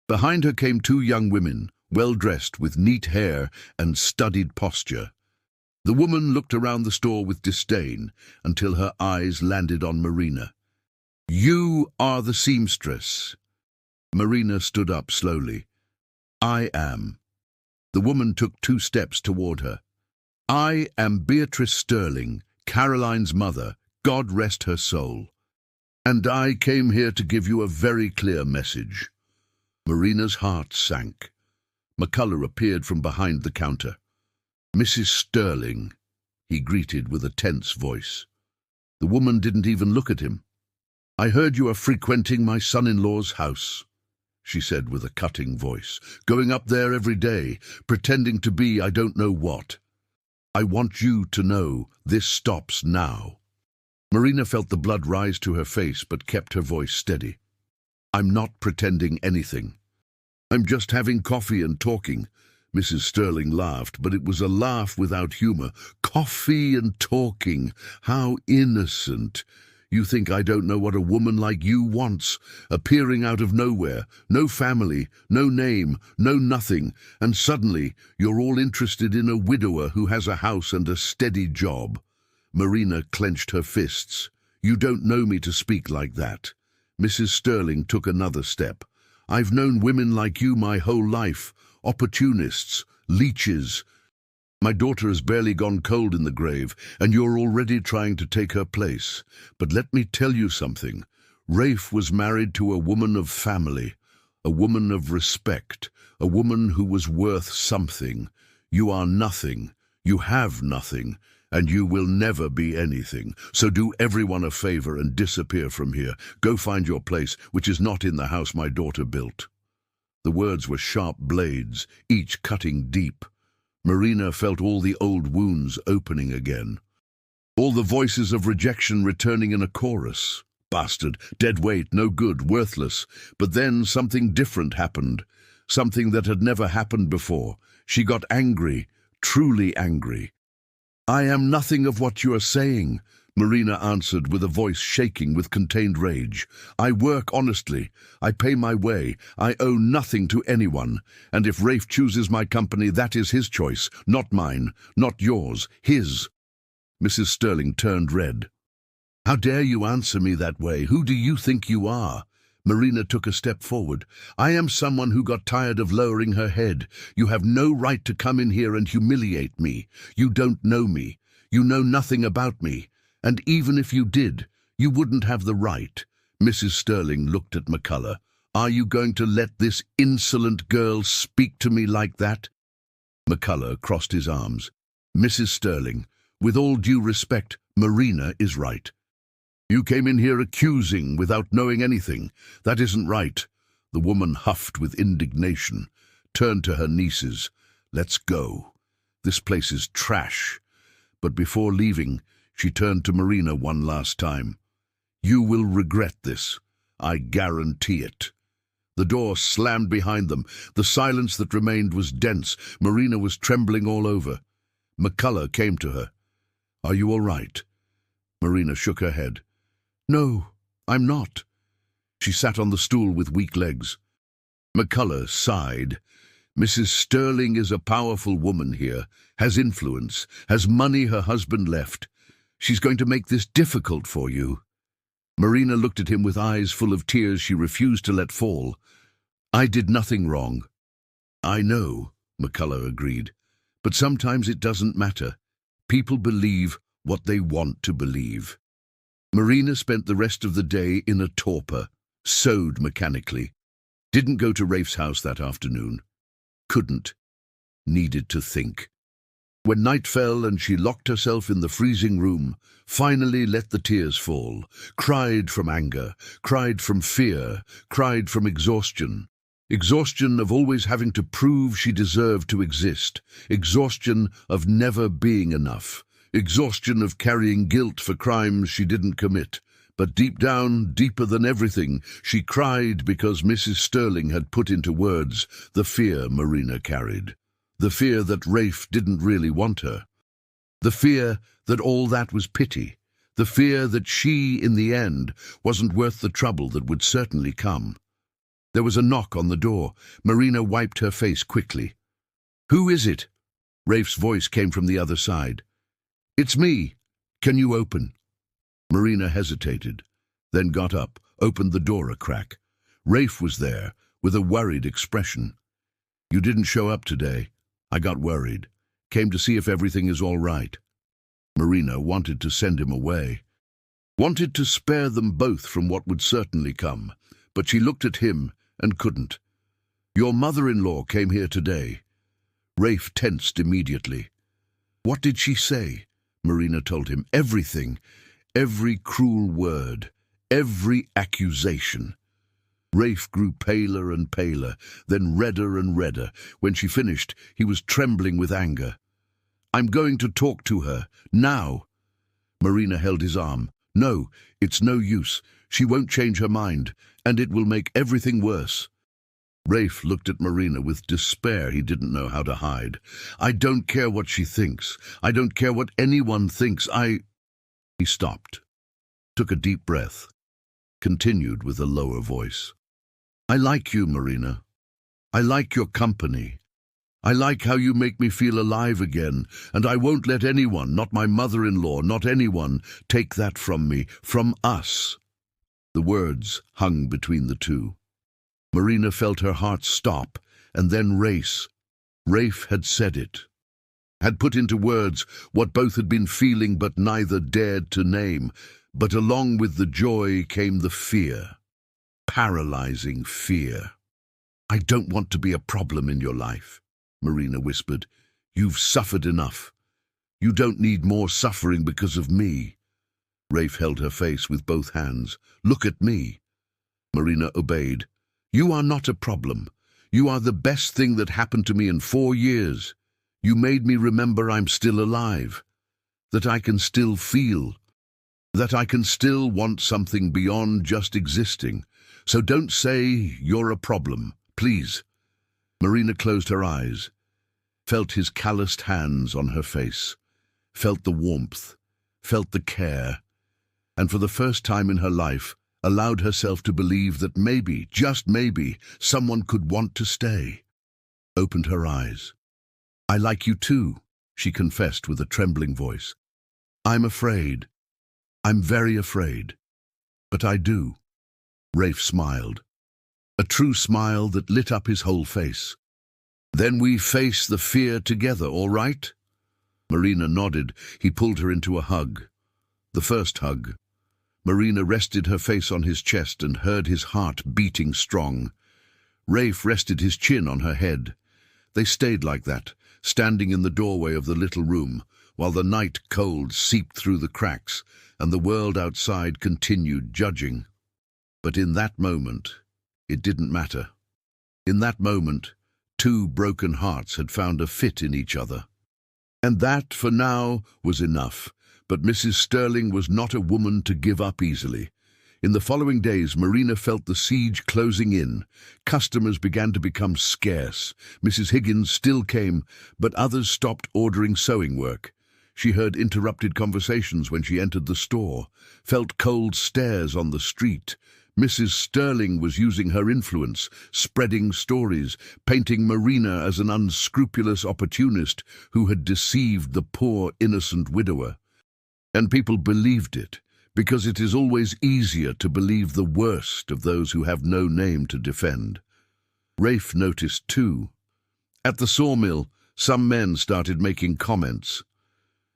Behind her came two young women, well-dressed with neat hair and studied posture. The woman looked around the store with disdain until her eyes landed on Marina. You are the seamstress. Marina stood up slowly. I am. The woman took 2 steps toward her. I am Beatrice Sterling, Caroline's mother, God rest her soul. And I came here to give you a very clear message. Marina's heart sank. McCullough appeared from behind the counter. Mrs. Sterling, he greeted with a tense voice. The woman didn't even look at him. I heard you are frequenting my son-in-law's house, she said with a cutting voice, going up there every day, pretending to be I don't know what. I want you to know this stops now. Marina felt the blood rise to her face but kept her voice steady. I'm not pretending anything. I'm just having coffee and talking. Mrs. Sterling laughed, but it was a laugh without humor. Coffee and talking. How innocent. You think I don't know what a woman like you wants, appearing out of nowhere, no family, no name, no nothing, and suddenly you're all interested in a widower who has a house and a steady job. Marina clenched her fists. You don't know me to speak like that. Mrs. Sterling took another step. I've known women like you my whole life. Opportunists, leeches. My daughter has barely gone cold in the grave, and you're already trying to take her place. But let me tell you something. Rafe was married to a woman of family, a woman of respect, a woman who was worth something. You are nothing. You have nothing, and you will never be anything. So do everyone a favor and disappear from here. Go find your place, which is not in the house my daughter built. The words were sharp blades, each cutting deep. Marina felt all the old wounds opening again. All the voices of rejection returning in a chorus. Bastard, dead weight, no good, worthless. But then something different happened. Something that had never happened before. She got angry, truly angry. I am nothing of what you are saying, Marina answered with a voice shaking with contained rage. I work honestly. I pay my way. I owe nothing to anyone. And if Rafe chooses my company, that is his choice, not mine, not yours, his. Mrs. Sterling turned red. How dare you answer me that way? Who do you think you are? Marina took a step forward. I am someone who got tired of lowering her head. You have no right to come in here and humiliate me. You don't know me. You know nothing about me, and even if you did, you wouldn't have the right." Mrs. Sterling looked at McCullough. "Are you going to let this insolent girl speak to me like that?" McCullough crossed his arms. "Mrs. Sterling, with all due respect, Marina is right. You came in here accusing without knowing anything. That isn't right." The woman huffed with indignation, turned to her nieces. "Let's go. This place is trash." But before leaving, she turned to Marina one last time. "You will regret this. I guarantee it." The door slammed behind them. The silence that remained was dense. Marina was trembling all over. McCullough came to her. "Are you all right?" Marina shook her head. "No, I'm not." She sat on the stool with weak legs. McCullough sighed. "Mrs. Sterling is a powerful woman here, has influence, has money her husband left. She's going to make this difficult for you." Marina looked at him with eyes full of tears she refused to let fall. "I did nothing wrong." "I know," McCullough agreed, "but sometimes it doesn't matter. People believe what they want to believe." Marina spent the rest of the day in a torpor, sewed mechanically. Didn't go to Rafe's house that afternoon. Couldn't. Needed to think. When night fell and she locked herself in the freezing room, finally let the tears fall, cried from anger, cried from fear, cried from exhaustion. Exhaustion of always having to prove she deserved to exist. Exhaustion of never being enough. Exhaustion of carrying guilt for crimes she didn't commit. But deep down, deeper than everything, she cried because Mrs. Sterling had put into words the fear Marina carried. The fear that Rafe didn't really want her. The fear that all that was pity. The fear that she, in the end, wasn't worth the trouble that would certainly come. There was a knock on the door. Marina wiped her face quickly. "Who is it?" Rafe's voice came from the other side. "It's me. Can you open?" Marina hesitated, then got up, opened the door a crack. Rafe was there, with a worried expression. "You didn't show up today. I got worried. Came to see if everything is all right." Marina wanted to send him away. Wanted to spare them both from what would certainly come, but she looked at him and couldn't. "Your mother-in-law came here today." Rafe tensed immediately. "What did she say?" Marina told him. "Everything. Every cruel word, every accusation." Rafe grew paler and paler, then redder and redder. When she finished, he was trembling with anger. "I'm going to talk to her, now." Marina held his arm. "No, it's no use. She won't change her mind, and it will make everything worse." Rafe looked at Marina with despair he didn't know how to hide. "I don't care what she thinks. I don't care what anyone thinks. He stopped, took a deep breath, continued with a lower voice. "I like you, Marina. I like your company. I like how you make me feel alive again, and I won't let anyone, not my mother-in-law, not anyone, take that from me, from us." The words hung between the two. Marina felt her heart stop, and then race. Rafe had said it. Had put into words what both had been feeling but neither dared to name. But along with the joy came the fear. Paralyzing fear. "I don't want to be a problem in your life," Marina whispered. "You've suffered enough. You don't need more suffering because of me." Rafe held her face with both hands. "Look at me." Marina obeyed. "You are not a problem. You are the best thing that happened to me in 4 years. You made me remember I'm still alive, that I can still feel, that I can still want something beyond just existing. So don't say you're a problem, please." Marina closed her eyes, felt his calloused hands on her face, felt the warmth, felt the care, and for the first time in her life, allowed herself to believe that maybe, just maybe, someone could want to stay. Opened her eyes. "I like you too," she confessed with a trembling voice. "I'm afraid. I'm very afraid. But I do." Rafe smiled. A true smile that lit up his whole face. "Then we face the fear together, all right?" Marina nodded. He pulled her into a hug. The first hug. Marina rested her face on his chest and heard his heart beating strong. Rafe rested his chin on her head. They stayed like that, standing in the doorway of the little room, while the night cold seeped through the cracks and the world outside continued judging. But in that moment, it didn't matter. In that moment, two broken hearts had found a fit in each other. And that, for now, was enough. But Mrs. Sterling was not a woman to give up easily. In the following days, Marina felt the siege closing in. Customers began to become scarce. Mrs. Higgins still came, but others stopped ordering sewing work. She heard interrupted conversations when she entered the store, felt cold stares on the street. Mrs. Sterling was using her influence, spreading stories, painting Marina as an unscrupulous opportunist who had deceived the poor, innocent widower. And people believed it, because it is always easier to believe the worst of those who have no name to defend. Rafe noticed too. At the sawmill, some men started making comments.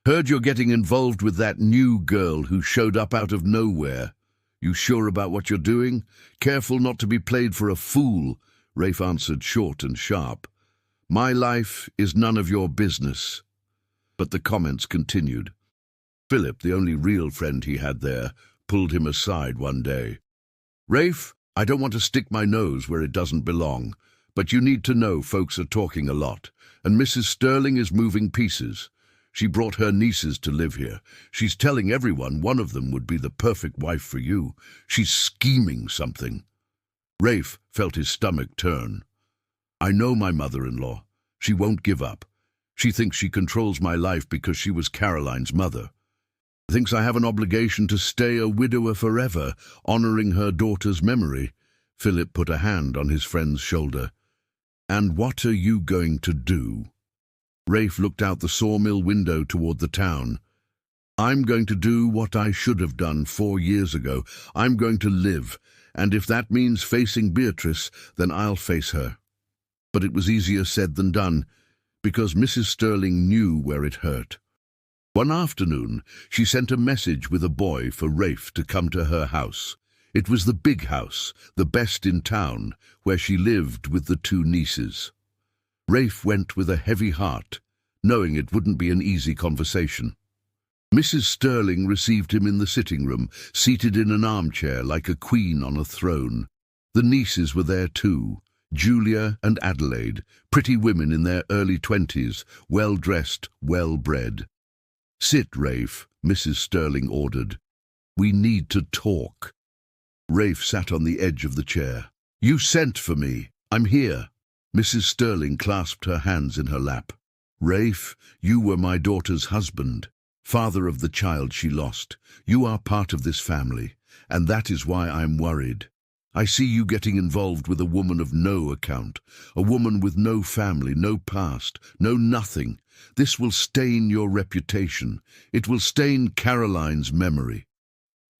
"Heard you're getting involved with that new girl who showed up out of nowhere. You sure about what you're doing? Careful not to be played for a fool," Rafe answered short and sharp. "My life is none of your business." But the comments continued. Philip, the only real friend he had there, pulled him aside one day. "Rafe, I don't want to stick my nose where it doesn't belong, but you need to know folks are talking a lot, and Mrs. Sterling is moving pieces. She brought her nieces to live here. She's telling everyone one of them would be the perfect wife for you. She's scheming something." Rafe felt his stomach turn. "I know my mother-in-law. She won't give up. She thinks she controls my life because she was Caroline's mother. Thinks I have an obligation to stay a widower forever, honoring her daughter's memory." Philip put a hand on his friend's shoulder. "And what are you going to do?" Rafe looked out the sawmill window toward the town. "I'm going to do what I should have done 4 years ago. I'm going to live, and if that means facing Beatrice, then I'll face her." But it was easier said than done, because Mrs. Sterling knew where it hurt. One afternoon, she sent a message with a boy for Rafe to come to her house. It was the big house, the best in town, where she lived with the 2 nieces. Rafe went with a heavy heart, knowing it wouldn't be an easy conversation. Mrs. Sterling received him in the sitting room, seated in an armchair like a queen on a throne. The nieces were there too, Julia and Adelaide, pretty women in their early 20s, well-dressed, well-bred. "Sit, Rafe," Mrs. Sterling ordered. "We need to talk." Rafe sat on the edge of the chair. "You sent for me. I'm here." Mrs. Sterling clasped her hands in her lap. "Rafe, you were my daughter's husband, father of the child she lost. You are part of this family, and that is why I'm worried. I see you getting involved with a woman of no account, a woman with no family, no past, no nothing. This will stain your reputation. It will stain Caroline's memory."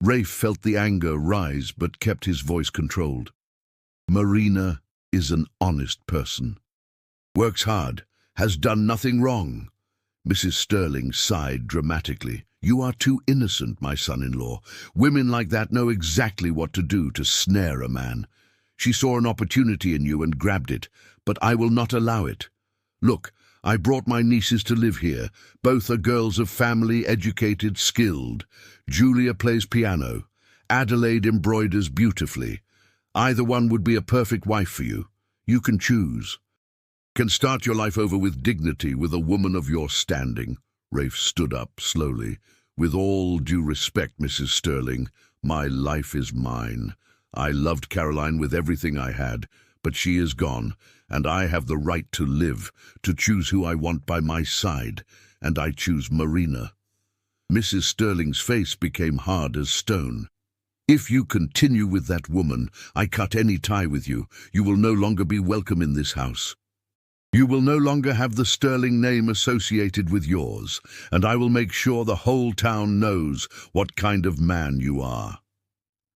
Rafe felt the anger rise but kept his voice controlled. "Marina is an honest person. Works hard, has done nothing wrong." Mrs. Sterling sighed dramatically. "You are too innocent, my son-in-law. Women like that know exactly what to do to snare a man. She saw an opportunity in you and grabbed it, but I will not allow it. Look, I brought my nieces to live here. Both are girls of family, educated, skilled. Julia plays piano. Adelaide embroiders beautifully. Either one would be a perfect wife for you. You can choose. Can start your life over with dignity with a woman of your standing." Rafe stood up slowly. "With all due respect, Mrs. Sterling, my life is mine. I loved Caroline with everything I had, but she is gone, and I have the right to live, to choose who I want by my side, and I choose Marina." Mrs. Sterling's face became hard as stone. "If you continue with that woman, I cut any tie with you. You will no longer be welcome in this house. You will no longer have the Sterling name associated with yours, and I will make sure the whole town knows what kind of man you are."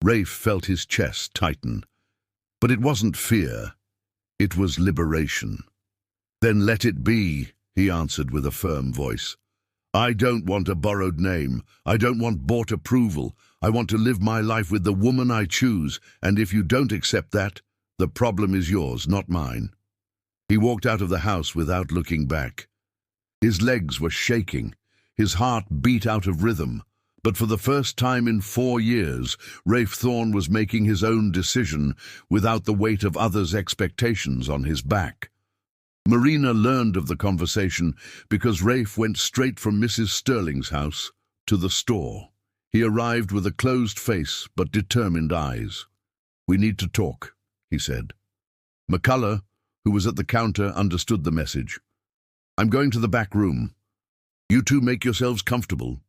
Rafe felt his chest tighten. But it wasn't fear. It was liberation. "Then let it be," he answered with a firm voice. I don't want a borrowed name. I don't want bought approval. I want to live my life with the woman I choose, and if you don't accept that, the problem is yours, not mine." He walked out of the house without looking back. His legs were shaking. His heart beat out of rhythm. But for the first time in 4 years, Rafe Thorne was making his own decision without the weight of others' expectations on his back. Marina learned of the conversation because Rafe went straight from Mrs. Sterling's house to the store. He arrived with a closed face but determined eyes. "We need to talk," he said. McCullough, who was at the counter, understood the message. "I'm going to the back room. You two make yourselves comfortable."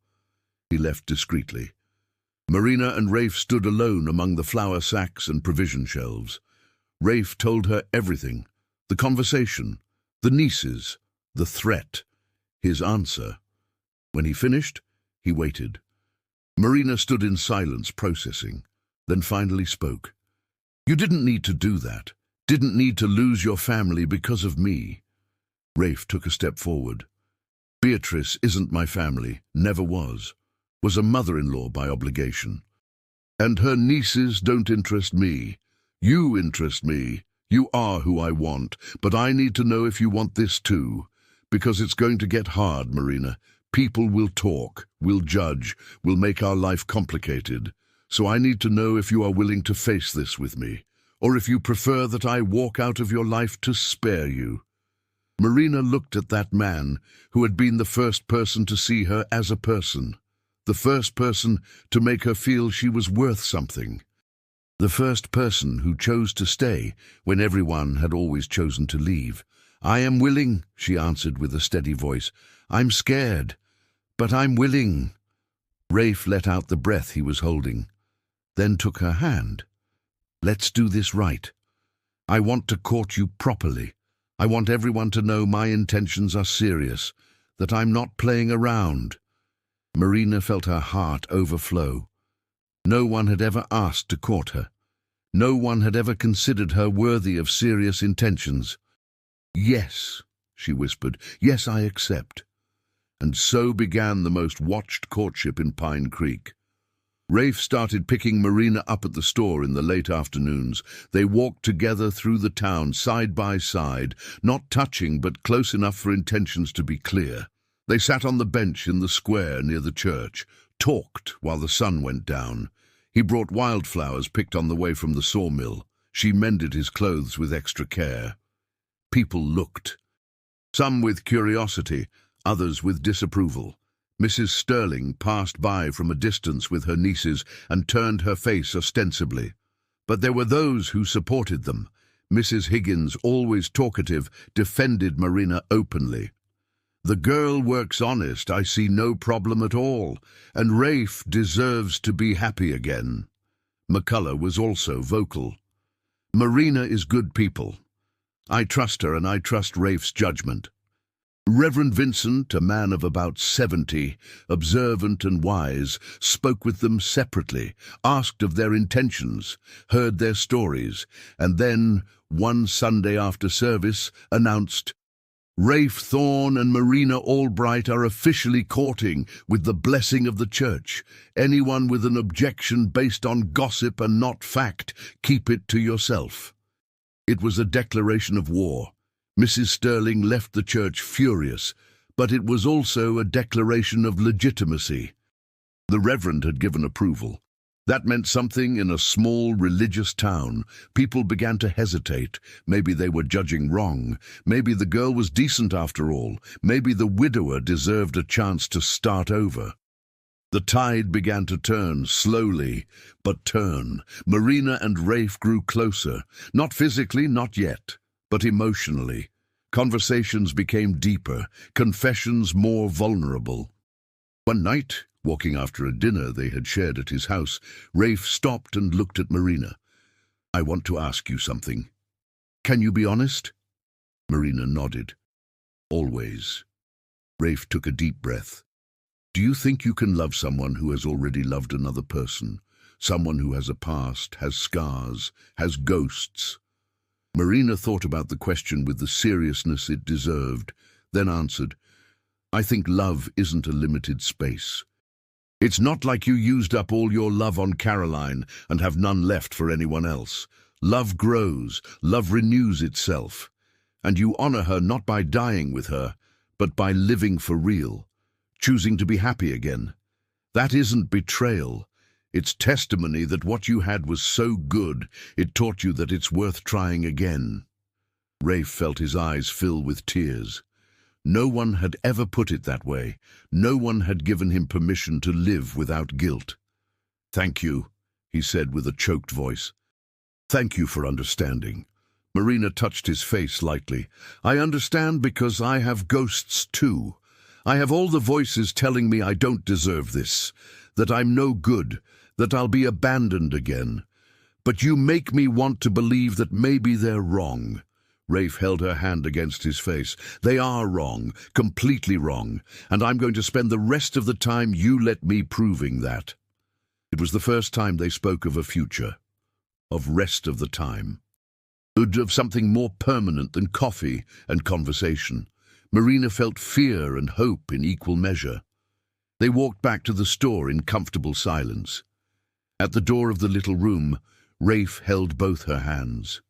He left discreetly. Marina and Rafe stood alone among the flour sacks and provision shelves. Rafe told her everything. The conversation, the nieces, the threat, his answer. When he finished, he waited. Marina stood in silence, processing, then finally spoke. "You didn't need to do that. Didn't need to lose your family because of me." Rafe took a step forward. "Beatrice isn't my family, never was a mother-in-law by obligation. And her nieces don't interest me. You interest me. You are who I want, but I need to know if you want this too. Because it's going to get hard, Marina. People will talk, will judge, will make our life complicated. So I need to know if you are willing to face this with me, or if you prefer that I walk out of your life to spare you." Marina looked at that man who had been the first person to see her as a person, the first person to make her feel she was worth something, the first person who chose to stay when everyone had always chosen to leave. "I am willing," she answered with a steady voice. "I'm scared, but I'm willing." Rafe let out the breath he was holding, then took her hand. "Let's do this right. I want to court you properly. I want everyone to know my intentions are serious, that I'm not playing around." Marina felt her heart overflow. No one had ever asked to court her. No one had ever considered her worthy of serious intentions. "Yes," she whispered, "yes, I accept." And so began the most watched courtship in Pine Creek. Rafe started picking Marina up at the store in the late afternoons. They walked together through the town, side by side, not touching but close enough for intentions to be clear. They sat on the bench in the square near the church, talked while the sun went down. He brought wildflowers picked on the way from the sawmill. She mended his clothes with extra care. People looked, some with curiosity, others with disapproval. Mrs. Sterling passed by from a distance with her nieces and turned her face ostensibly. But there were those who supported them. Mrs. Higgins, always talkative, defended Marina openly. "The girl works honest, I see no problem at all, and Rafe deserves to be happy again." McCullough was also vocal. "Marina is good people. I trust her and I trust Rafe's judgment." Reverend Vincent, a man of about 70, observant and wise, spoke with them separately, asked of their intentions, heard their stories, and then, one Sunday after service, announced, "Rafe Thorne and Marina Albright are officially courting with the blessing of the church. Anyone with an objection based on gossip and not fact, keep it to yourself." It was a declaration of war. Mrs. Sterling left the church furious, but it was also a declaration of legitimacy. The Reverend had given approval. That meant something in a small religious town. People began to hesitate. Maybe they were judging wrong. Maybe the girl was decent after all. Maybe the widower deserved a chance to start over. The tide began to turn, slowly, but turn. Marina and Rafe grew closer. Not physically, not yet, but emotionally. Conversations became deeper, confessions more vulnerable. One night, walking after a dinner they had shared at his house, Rafe stopped and looked at Marina. "I want to ask you something. Can you be honest?" Marina nodded. "Always." Rafe took a deep breath. "Do you think you can love someone who has already loved another person? Someone who has a past, has scars, has ghosts?" Marina thought about the question with the seriousness it deserved, then answered, I think love isn't a limited space. It's not like you used up all your love on Caroline and have none left for anyone else. Love grows, love renews itself. And you honor her not by dying with her, but by living for real, choosing to be happy again. That isn't betrayal. It's testimony that what you had was so good, it taught you that it's worth trying again. Rafe felt his eyes fill with tears. No one had ever put it that way. No one had given him permission to live without guilt. "Thank you," he said with a choked voice. "Thank you for understanding." Marina touched his face lightly. "I understand because I have ghosts too. I have all the voices telling me I don't deserve this, that I'm no good, that I'll be abandoned again. But you make me want to believe that maybe they're wrong." Rafe held her hand against his face. "They are wrong, completely wrong, and I'm going to spend the rest of the time you let me proving that." It was the first time they spoke of a future, of rest of the time, of something more permanent than coffee and conversation. Marina felt fear and hope in equal measure. They walked back to the store in comfortable silence. At the door of the little room, Rafe held both her hands.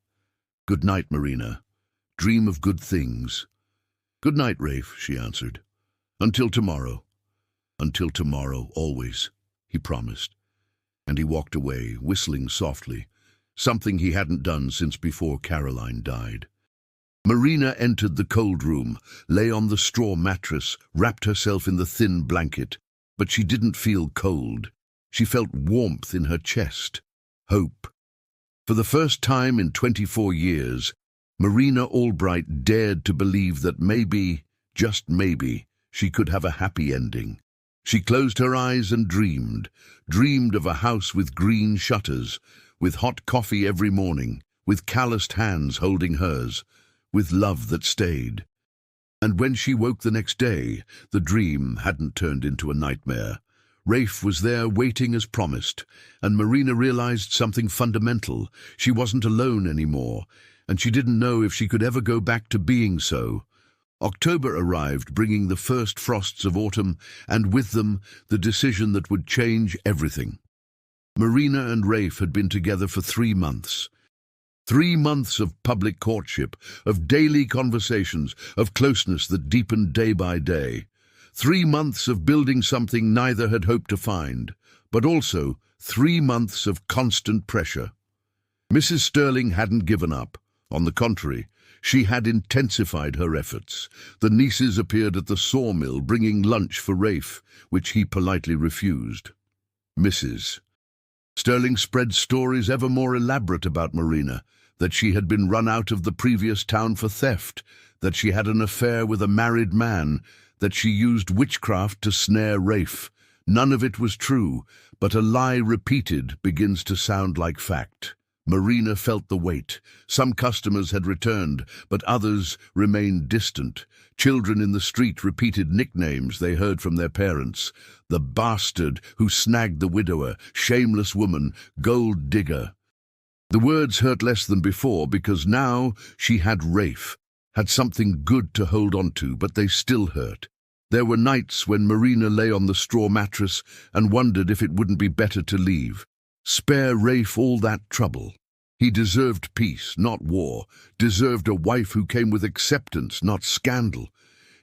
"Good night, Marina. Dream of good things." "Good night, Rafe," she answered. "Until tomorrow." "Until tomorrow, always," he promised. And he walked away, whistling softly, something he hadn't done since before Caroline died. Marina entered the cold room, lay on the straw mattress, wrapped herself in the thin blanket, but she didn't feel cold. She felt warmth in her chest, hope. For the first time in 24 years, Marina Albright dared to believe that maybe, just maybe, she could have a happy ending. She closed her eyes and dreamed of a house with green shutters, with hot coffee every morning, with calloused hands holding hers, with love that stayed. And when she woke the next day, the dream hadn't turned into a nightmare. Rafe was there waiting as promised, and Marina realized something fundamental. She wasn't alone anymore, and she didn't know if she could ever go back to being so. October arrived, bringing the first frosts of autumn, and with them the decision that would change everything. Marina and Rafe had been together for 3 months. 3 months of public courtship, of daily conversations, of closeness that deepened day by day. 3 months of building something neither had hoped to find, but also 3 months of constant pressure. Mrs. Sterling hadn't given up. On the contrary, she had intensified her efforts. The nieces appeared at the sawmill bringing lunch for Rafe, which he politely refused. Mrs. Sterling spread stories ever more elaborate about Marina, that she had been run out of the previous town for theft, that she had an affair with a married man, that she used witchcraft to snare Rafe. None of it was true, but a lie repeated begins to sound like fact. Marina felt the weight. Some customers had returned, but others remained distant. Children in the street repeated nicknames they heard from their parents. The bastard who snagged the widower, shameless woman, gold digger. The words hurt less than before because now she had Rafe, had something good to hold on to, but they still hurt. There were nights when Marina lay on the straw mattress and wondered if it wouldn't be better to leave. Spare Rafe all that trouble. He deserved peace, not war, deserved a wife who came with acceptance, not scandal.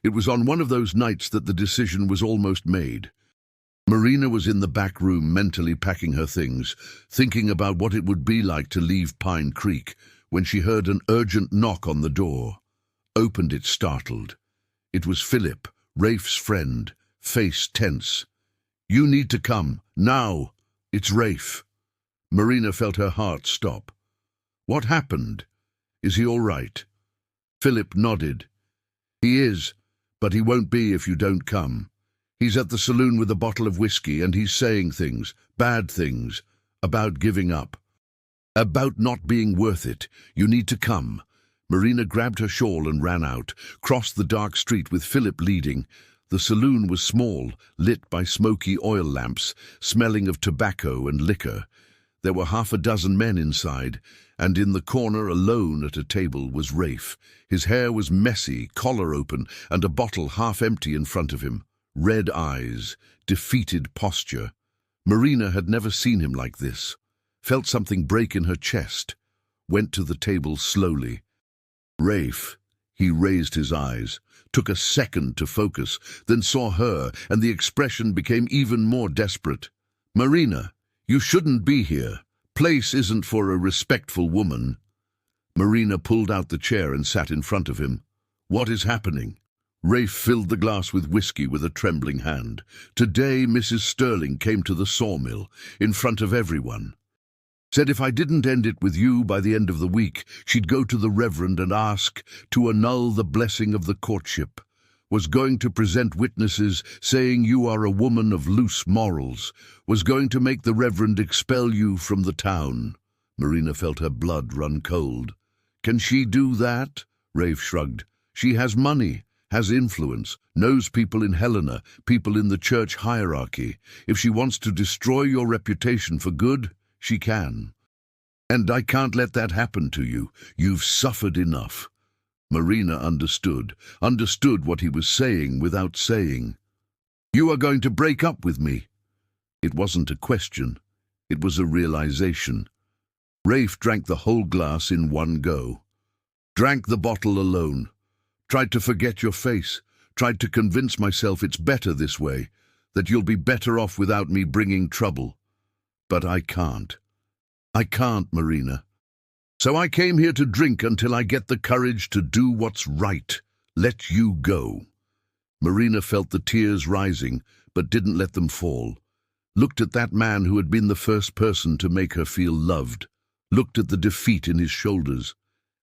It was on one of those nights that the decision was almost made. Marina was in the back room mentally packing her things, thinking about what it would be like to leave Pine Creek, when she heard an urgent knock on the door. Opened it startled. It was Philip, Rafe's friend, face tense. "You need to come, now. It's Rafe." Marina felt her heart stop. "What happened? Is he all right?" Philip nodded. "He is, but he won't be if you don't come. He's at the saloon with a bottle of whiskey and he's saying things, bad things, about giving up. About not being worth it. You need to come." Marina grabbed her shawl and ran out, crossed the dark street with Philip leading. The saloon was small, lit by smoky oil lamps, smelling of tobacco and liquor. There were half a dozen men inside, and in the corner alone at a table was Rafe. His hair was messy, collar open, and a bottle half empty in front of him. Red eyes, defeated posture. Marina had never seen him like this. Felt something break in her chest. Went to the table slowly. Rafe. He raised his eyes, took a second to focus, then saw her, and the expression became even more desperate. Marina, you shouldn't be here. Place isn't for a respectful woman. Marina pulled out the chair and sat in front of him. What is happening? Rafe filled the glass with whiskey with a trembling hand. Today Mrs. Sterling came to the sawmill, in front of everyone. Said if I didn't end it with you by the end of the week, she'd go to the Reverend and ask to annul the blessing of the courtship. Was going to present witnesses saying you are a woman of loose morals. Was going to make the Reverend expel you from the town. Marina felt her blood run cold. Can she do that? Rafe shrugged. She has money, has influence, knows people in Helena, people in the church hierarchy. If she wants to destroy your reputation for good, she can. And I can't let that happen to you. You've suffered enough. Marina understood what he was saying without saying. You are going to break up with me. It wasn't a question. It was a realization. Rafe drank the whole glass in one go. Drank the bottle alone. Tried to forget your face. Tried to convince myself it's better this way, that you'll be better off without me bringing trouble. But I can't. I can't, Marina. So I came here to drink until I get the courage to do what's right. Let you go. Marina felt the tears rising, but didn't let them fall. Looked at that man who had been the first person to make her feel loved. Looked at the defeat in his shoulders,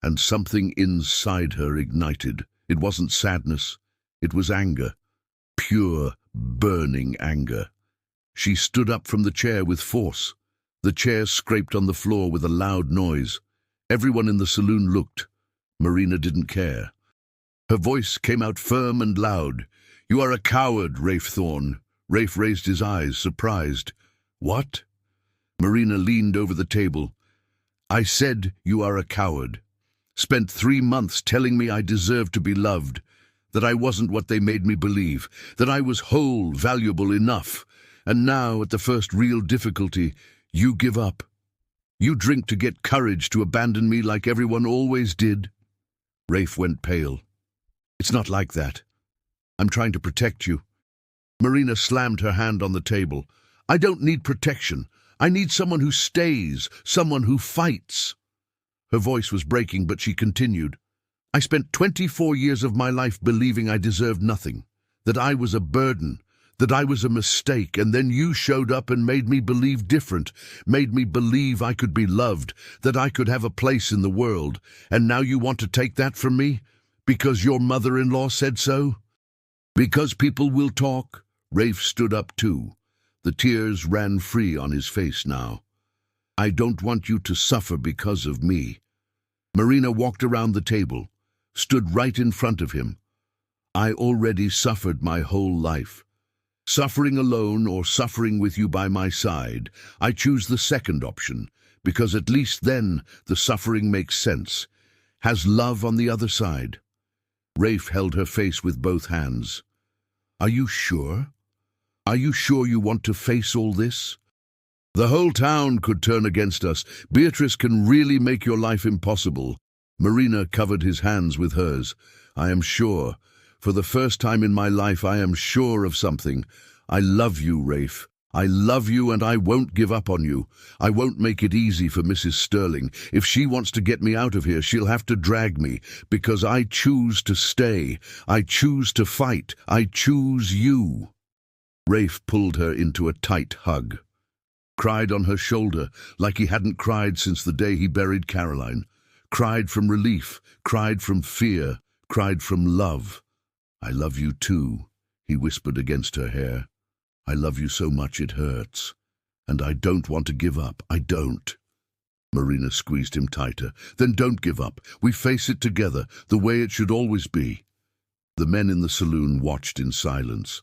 and something inside her ignited. It wasn't sadness. It was anger. Pure, burning anger. She stood up from the chair with force. The chair scraped on the floor with a loud noise. Everyone in the saloon looked. Marina didn't care. Her voice came out firm and loud. You are a coward, Rafe Thorne. Rafe raised his eyes, surprised. What? Marina leaned over the table. I said you are a coward. Spent 3 months telling me I deserved to be loved, that I wasn't what they made me believe, that I was whole, valuable enough. And now, at the first real difficulty, you give up. You drink to get courage to abandon me like everyone always did. Rafe went pale. It's not like that. I'm trying to protect you. Marina slammed her hand on the table. I don't need protection. I need someone who stays, someone who fights. Her voice was breaking, but she continued. I spent 24 years of my life believing I deserved nothing, that I was a burden, that I was a mistake, and then you showed up and made me believe different, made me believe I could be loved, that I could have a place in the world, and now you want to take that from me? Because your mother-in-law said so? Because people will talk? Rafe stood up too. The tears ran free on his face now. I don't want you to suffer because of me. Marina walked around the table, stood right in front of him. I already suffered my whole life. Suffering alone or suffering with you by my side, I choose the second option, because at least then the suffering makes sense. Has love on the other side. Rafe held her face with both hands. Are you sure? Are you sure you want to face all this? The whole town could turn against us. Beatrice can really make your life impossible. Marina covered his hands with hers. I am sure. For the first time in my life, I am sure of something. I love you, Rafe. I love you, and I won't give up on you. I won't make it easy for Mrs. Sterling. If she wants to get me out of here, she'll have to drag me, because I choose to stay. I choose to fight. I choose you. Rafe pulled her into a tight hug. Cried on her shoulder like he hadn't cried since the day he buried Caroline. Cried from relief, cried from fear, cried from love. I love you too, he whispered against her hair. I love you so much it hurts. And I don't want to give up. I don't. Marina squeezed him tighter. Then don't give up. We face it together, the way it should always be. The men in the saloon watched in silence.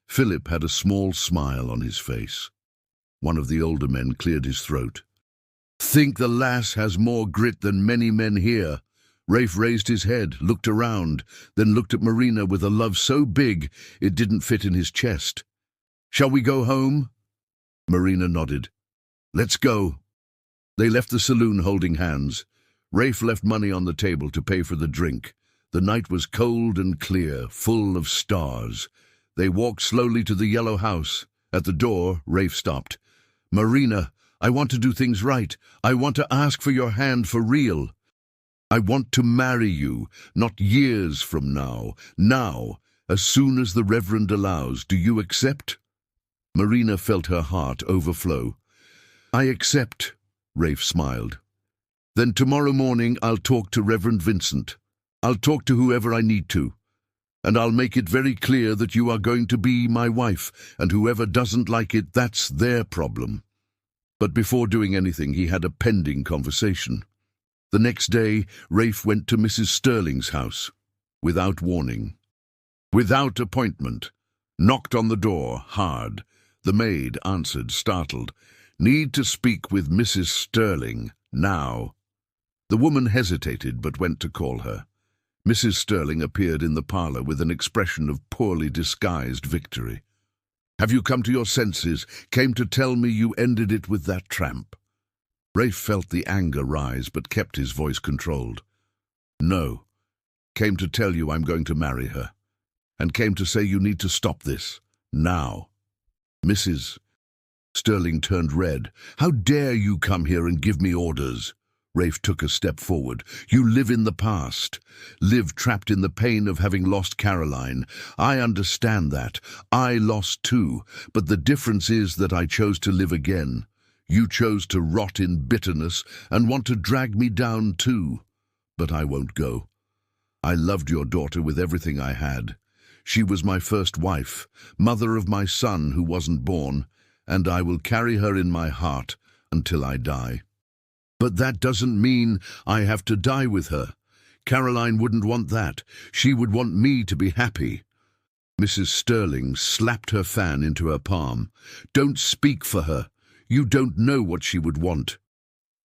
Philip had a small smile on his face. One of the older men cleared his throat. Think the lass has more grit than many men here. Rafe raised his head, looked around, then looked at Marina with a love so big it didn't fit in his chest. Shall we go home? Marina nodded. Let's go. They left the saloon holding hands. Rafe left money on the table to pay for the drink. The night was cold and clear, full of stars. They walked slowly to the yellow house. At the door, Rafe stopped. Marina, I want to do things right. I want to ask for your hand for real. I want to marry you, not years from now. Now, as soon as the Reverend allows. Do you accept? Marina felt her heart overflow. I accept, Rafe smiled. Then tomorrow morning I'll talk to Reverend Vincent. I'll talk to whoever I need to. And I'll make it very clear that you are going to be my wife, and whoever doesn't like it, that's their problem. But before doing anything, he had a pending conversation. The next day, Rafe went to Mrs. Sterling's house, without warning, without appointment, knocked on the door hard. The maid answered, startled. Need to speak with Mrs. Sterling, now. The woman hesitated, but went to call her. Mrs. Sterling appeared in the parlour with an expression of poorly disguised victory. Have you come to your senses? Came to tell me you ended it with that tramp? Rafe felt the anger rise, but kept his voice controlled. No. Came to tell you I'm going to marry her. And came to say you need to stop this. Now. Mrs. Sterling turned red. How dare you come here and give me orders? Rafe took a step forward. You live in the past. Live trapped in the pain of having lost Caroline. I understand that. I lost too. But the difference is that I chose to live again. You chose to rot in bitterness and want to drag me down too. But I won't go. I loved your daughter with everything I had. She was my first wife, mother of my son who wasn't born, and I will carry her in my heart until I die. But that doesn't mean I have to die with her. Caroline wouldn't want that. She would want me to be happy. Mrs. Sterling slapped her fan into her palm. Don't speak for her. You don't know what she would want.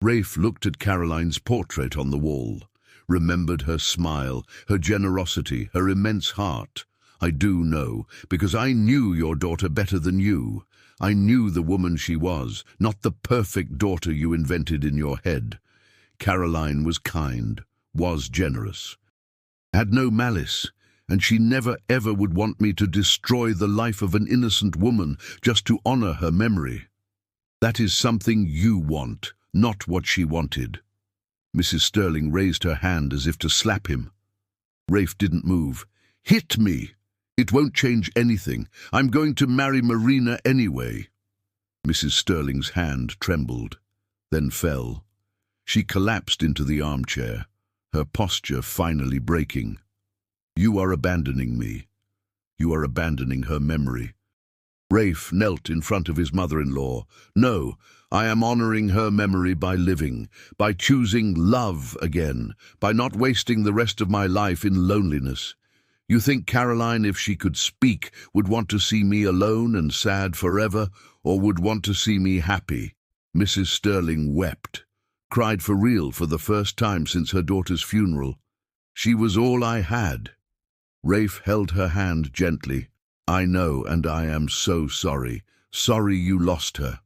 Rafe looked at Caroline's portrait on the wall, remembered her smile, her generosity, her immense heart. I do know, because I knew your daughter better than you. I knew the woman she was, not the perfect daughter you invented in your head. Caroline was kind, was generous, had no malice, and she never ever would want me to destroy the life of an innocent woman just to honor her memory. That is something you want, not what she wanted. Mrs. Sterling raised her hand as if to slap him. Rafe didn't move. Hit me! It won't change anything. I'm going to marry Marina anyway. Mrs. Sterling's hand trembled, then fell. She collapsed into the armchair, her posture finally breaking. You are abandoning me. You are abandoning her memory. Rafe knelt in front of his mother-in-law. No, I am honoring her memory by living, by choosing love again, by not wasting the rest of my life in loneliness. You think Caroline, if she could speak, would want to see me alone and sad forever, or would want to see me happy? Mrs. Sterling wept, cried for real for the first time since her daughter's funeral. She was all I had. Rafe held her hand gently. I know, and I am so sorry. Sorry you lost her.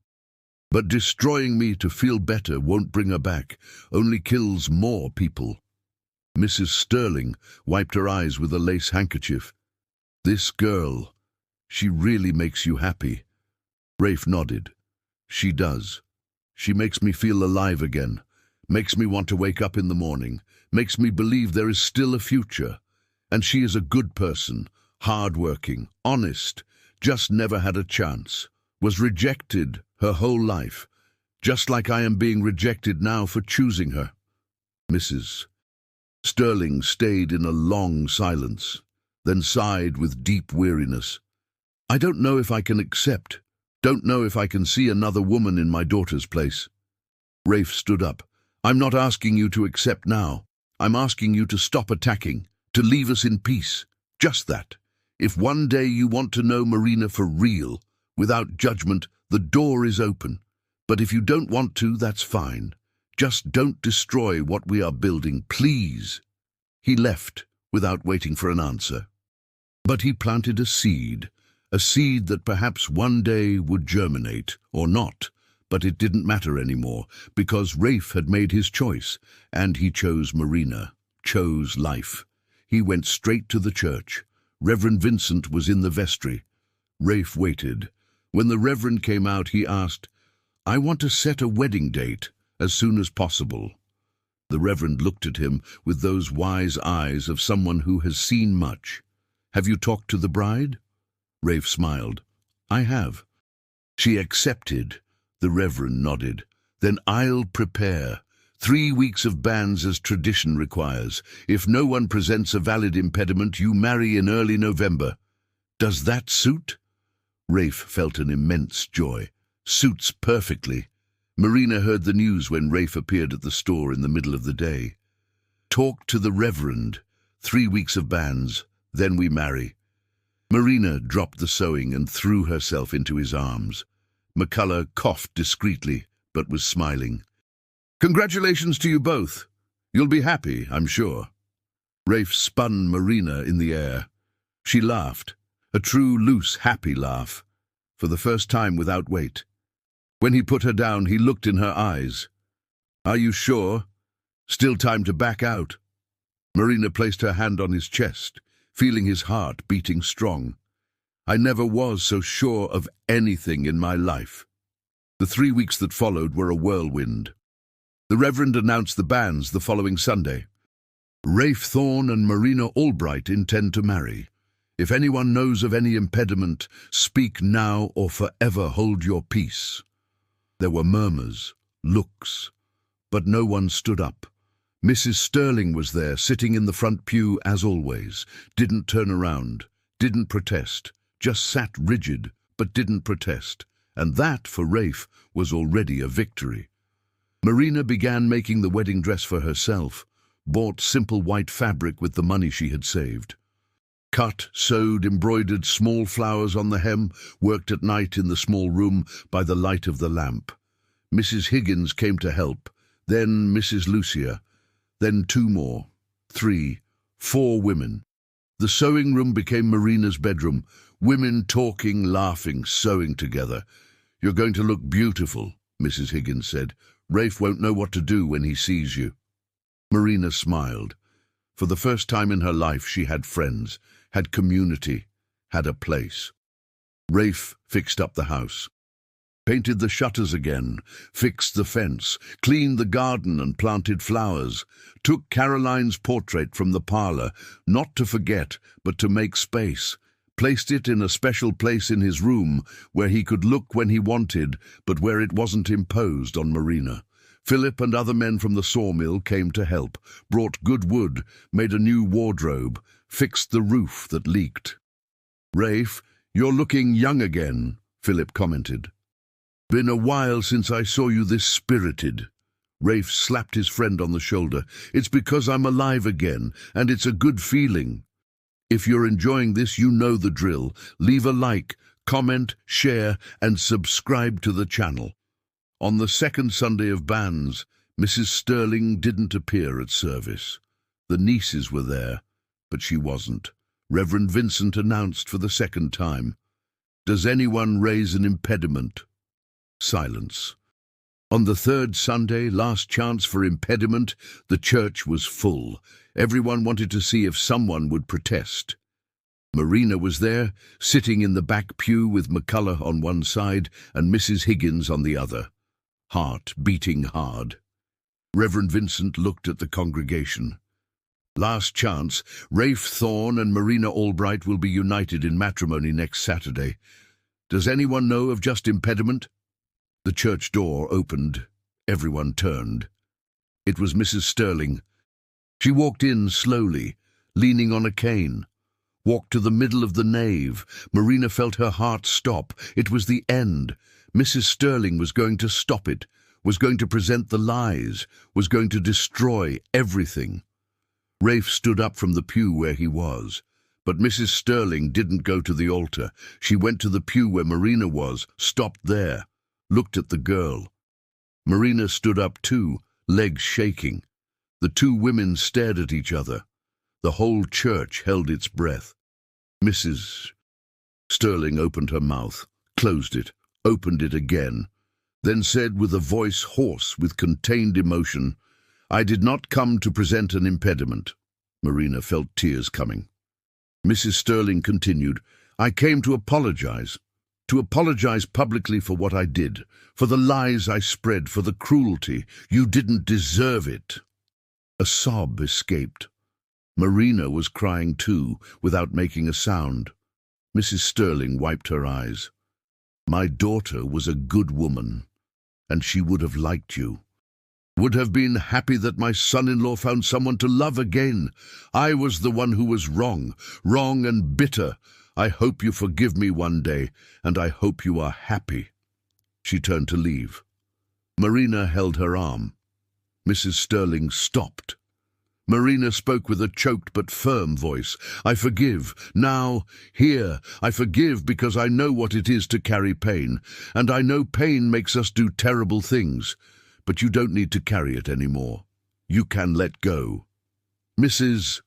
But destroying me to feel better won't bring her back, only kills more people. Mrs. Sterling wiped her eyes with a lace handkerchief. This girl, she really makes you happy. Rafe nodded. She does. She makes me feel alive again, makes me want to wake up in the morning, makes me believe there is still a future. And she is a good person, hard-working, honest, just never had a chance, was rejected her whole life, just like I am being rejected now for choosing her. Mrs. Sterling stayed in a long silence, then sighed with deep weariness. I don't know if I can accept, don't know if I can see another woman in my daughter's place. Rafe stood up. I'm not asking you to accept now. I'm asking you to stop attacking, to leave us in peace. Just that. If one day you want to know Marina for real, without judgment, the door is open. But if you don't want to, that's fine. Just don't destroy what we are building, please." He left without waiting for an answer. But he planted a seed that perhaps one day would germinate, or not. But it didn't matter anymore, because Rafe had made his choice, and he chose Marina, chose life. He went straight to the church. Reverend Vincent was in the vestry. Rafe waited. When the Reverend came out, he asked, "I want to set a wedding date as soon as possible." The Reverend looked at him with those wise eyes of someone who has seen much. "Have you talked to the bride?" Rafe smiled. "I have." "She accepted?" The Reverend nodded. "Then I'll prepare. 3 weeks of banns as tradition requires. If no one presents a valid impediment, you marry in early November. Does that suit?" Rafe felt an immense joy. "Suits perfectly." Marina heard the news when Rafe appeared at the store in the middle of the day. "Talk to the Reverend. 3 weeks of banns, then we marry." Marina dropped the sewing and threw herself into his arms. McCullough coughed discreetly, but was smiling. "Congratulations to you both. You'll be happy, I'm sure." Rafe spun Marina in the air. She laughed, a true, loose, happy laugh, for the first time without weight. When he put her down, he looked in her eyes. "Are you sure? Still time to back out?" Marina placed her hand on his chest, feeling his heart beating strong. "I never was so sure of anything in my life." The 3 weeks that followed were a whirlwind. The Reverend announced the banns the following Sunday. "Rafe Thorne and Marina Albright intend to marry. If anyone knows of any impediment, speak now or forever hold your peace." There were murmurs, looks, but no one stood up. Mrs. Sterling was there, sitting in the front pew as always, didn't turn around, didn't protest, just sat rigid, but didn't protest, and that, for Rafe, was already a victory. Marina began making the wedding dress for herself, bought simple white fabric with the money she had saved. Cut, sewed, embroidered small flowers on the hem, worked at night in the small room by the light of the lamp. Mrs. Higgins came to help, then Mrs. Lucia, then 2 more, 3, 4 women. The sewing room became Marina's bedroom, women talking, laughing, sewing together. "You're going to look beautiful," Mrs. Higgins said. "Rafe won't know what to do when he sees you." Marina smiled. For the first time in her life, she had friends, had community, had a place. Rafe fixed up the house, painted the shutters again, fixed the fence, cleaned the garden and planted flowers, took Caroline's portrait from the parlor, not to forget, but to make space, placed it in a special place in his room where he could look when he wanted, but where it wasn't imposed on Marina. Philip and other men from the sawmill came to help, brought good wood, made a new wardrobe, fixed the roof that leaked. "Rafe, you're looking young again," Philip commented. "Been a while since I saw you this spirited." Rafe slapped his friend on the shoulder. "It's because I'm alive again, and it's a good feeling. If you're enjoying this, you know the drill. Leave a like, comment, share, and subscribe to the channel." On the second Sunday of banns, Mrs. Sterling didn't appear at service. The nieces were there, but she wasn't. Reverend Vincent announced for the second time, "Does anyone raise an impediment?" Silence. On the third Sunday, last chance for impediment, the church was full. Everyone wanted to see if someone would protest. Marina was there, sitting in the back pew with McCullough on one side and Mrs. Higgins on the other, heart beating hard. Reverend Vincent looked at the congregation. "Last chance, Rafe Thorne and Marina Albright will be united in matrimony next Saturday. Does anyone know of just impediment?" The church door opened. Everyone turned. It was Mrs. Sterling. She walked in slowly, leaning on a cane. Walked to the middle of the nave. Marina felt her heart stop. It was the end. Mrs. Sterling was going to stop it, was going to present the lies, was going to destroy everything. Rafe stood up from the pew where he was. But Mrs. Sterling didn't go to the altar. She went to the pew where Marina was, stopped there, looked at the girl, Marina stood up too, legs shaking. The two women stared at each other. The whole church held its breath. Mrs. Sterling opened her mouth, closed it, opened it again, then said with a voice hoarse with contained emotion, "I did not come to present an impediment." Marina felt tears coming. Mrs. Sterling continued, "I came to apologize publicly for what I did, for the lies I spread, for the cruelty. You didn't deserve it." A sob escaped. Marina was crying too, without making a sound. Mrs. Sterling wiped her eyes. "My daughter was a good woman, and she would have liked you. Would have been happy that my son-in-law found someone to love again. I was the one who was wrong and bitter. I hope you forgive me one day, and I hope you are happy." She turned to leave. Marina held her arm. Mrs. Sterling stopped. Marina spoke with a choked but firm voice. "I forgive. Now, here, I forgive because I know what it is to carry pain, and I know pain makes us do terrible things. But you don't need to carry it anymore. You can let go." Mrs.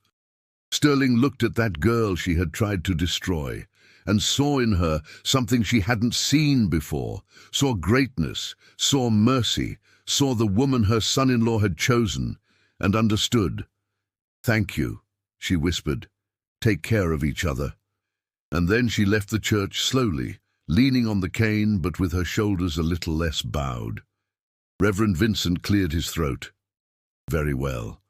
Sterling looked at that girl she had tried to destroy, and saw in her something she hadn't seen before, saw greatness, saw mercy, saw the woman her son-in-law had chosen, and understood. "Thank you," she whispered. "Take care of each other." And then she left the church slowly, leaning on the cane but with her shoulders a little less bowed. Reverend Vincent cleared his throat. "Very well.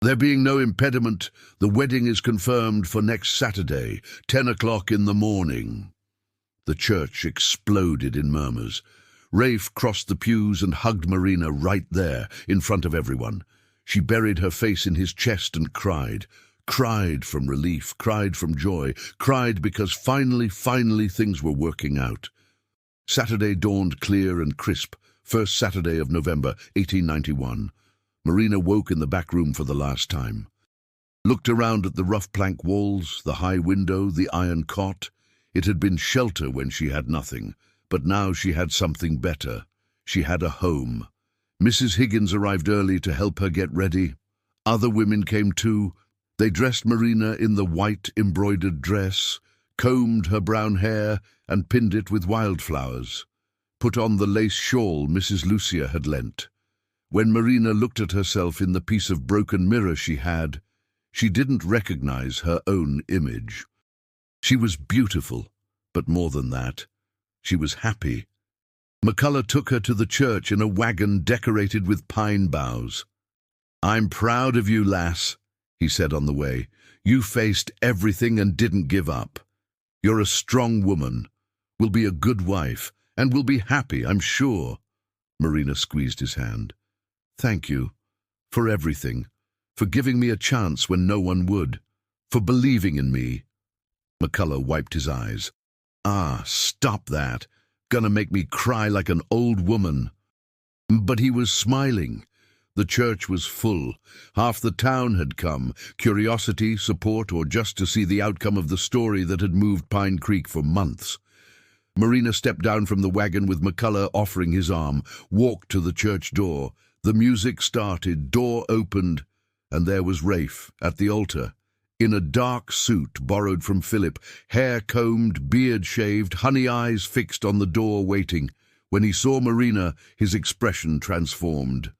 There being no impediment, the wedding is confirmed for next Saturday, 10 o'clock in the morning." The church exploded in murmurs. Rafe crossed the pews and hugged Marina right there, in front of everyone. She buried her face in his chest and cried. Cried from relief, cried from joy, cried because finally things were working out. Saturday dawned clear and crisp, first Saturday of November, 1891. Marina woke in the back room for the last time. Looked around at the rough plank walls, the high window, the iron cot. It had been shelter when she had nothing, but now she had something better. She had a home. Mrs. Higgins arrived early to help her get ready. Other women came too. They dressed Marina in the white embroidered dress, combed her brown hair and pinned it with wildflowers, put on the lace shawl Mrs. Lucia had lent. When Marina looked at herself in the piece of broken mirror she had, she didn't recognize her own image. She was beautiful, but more than that, she was happy. McCullough took her to the church in a wagon decorated with pine boughs. "I'm proud of you, lass," he said on the way. "You faced everything and didn't give up. You're a strong woman, will be a good wife, and will be happy, I'm sure." Marina squeezed his hand. "Thank you for everything, for giving me a chance when no one would, for believing in me." McCullough wiped his eyes. "Ah, stop that. Gonna make me cry like an old woman." But he was smiling. The church was full. Half the town had come, curiosity, support, or just to see the outcome of the story that had moved Pine Creek for months. Marina stepped down from the wagon with McCullough offering his arm, walked to the church door. The music started, door opened, and there was Rafe at the altar, in a dark suit borrowed from Philip, hair combed, beard shaved, honey eyes fixed on the door waiting. When he saw Marina, his expression transformed.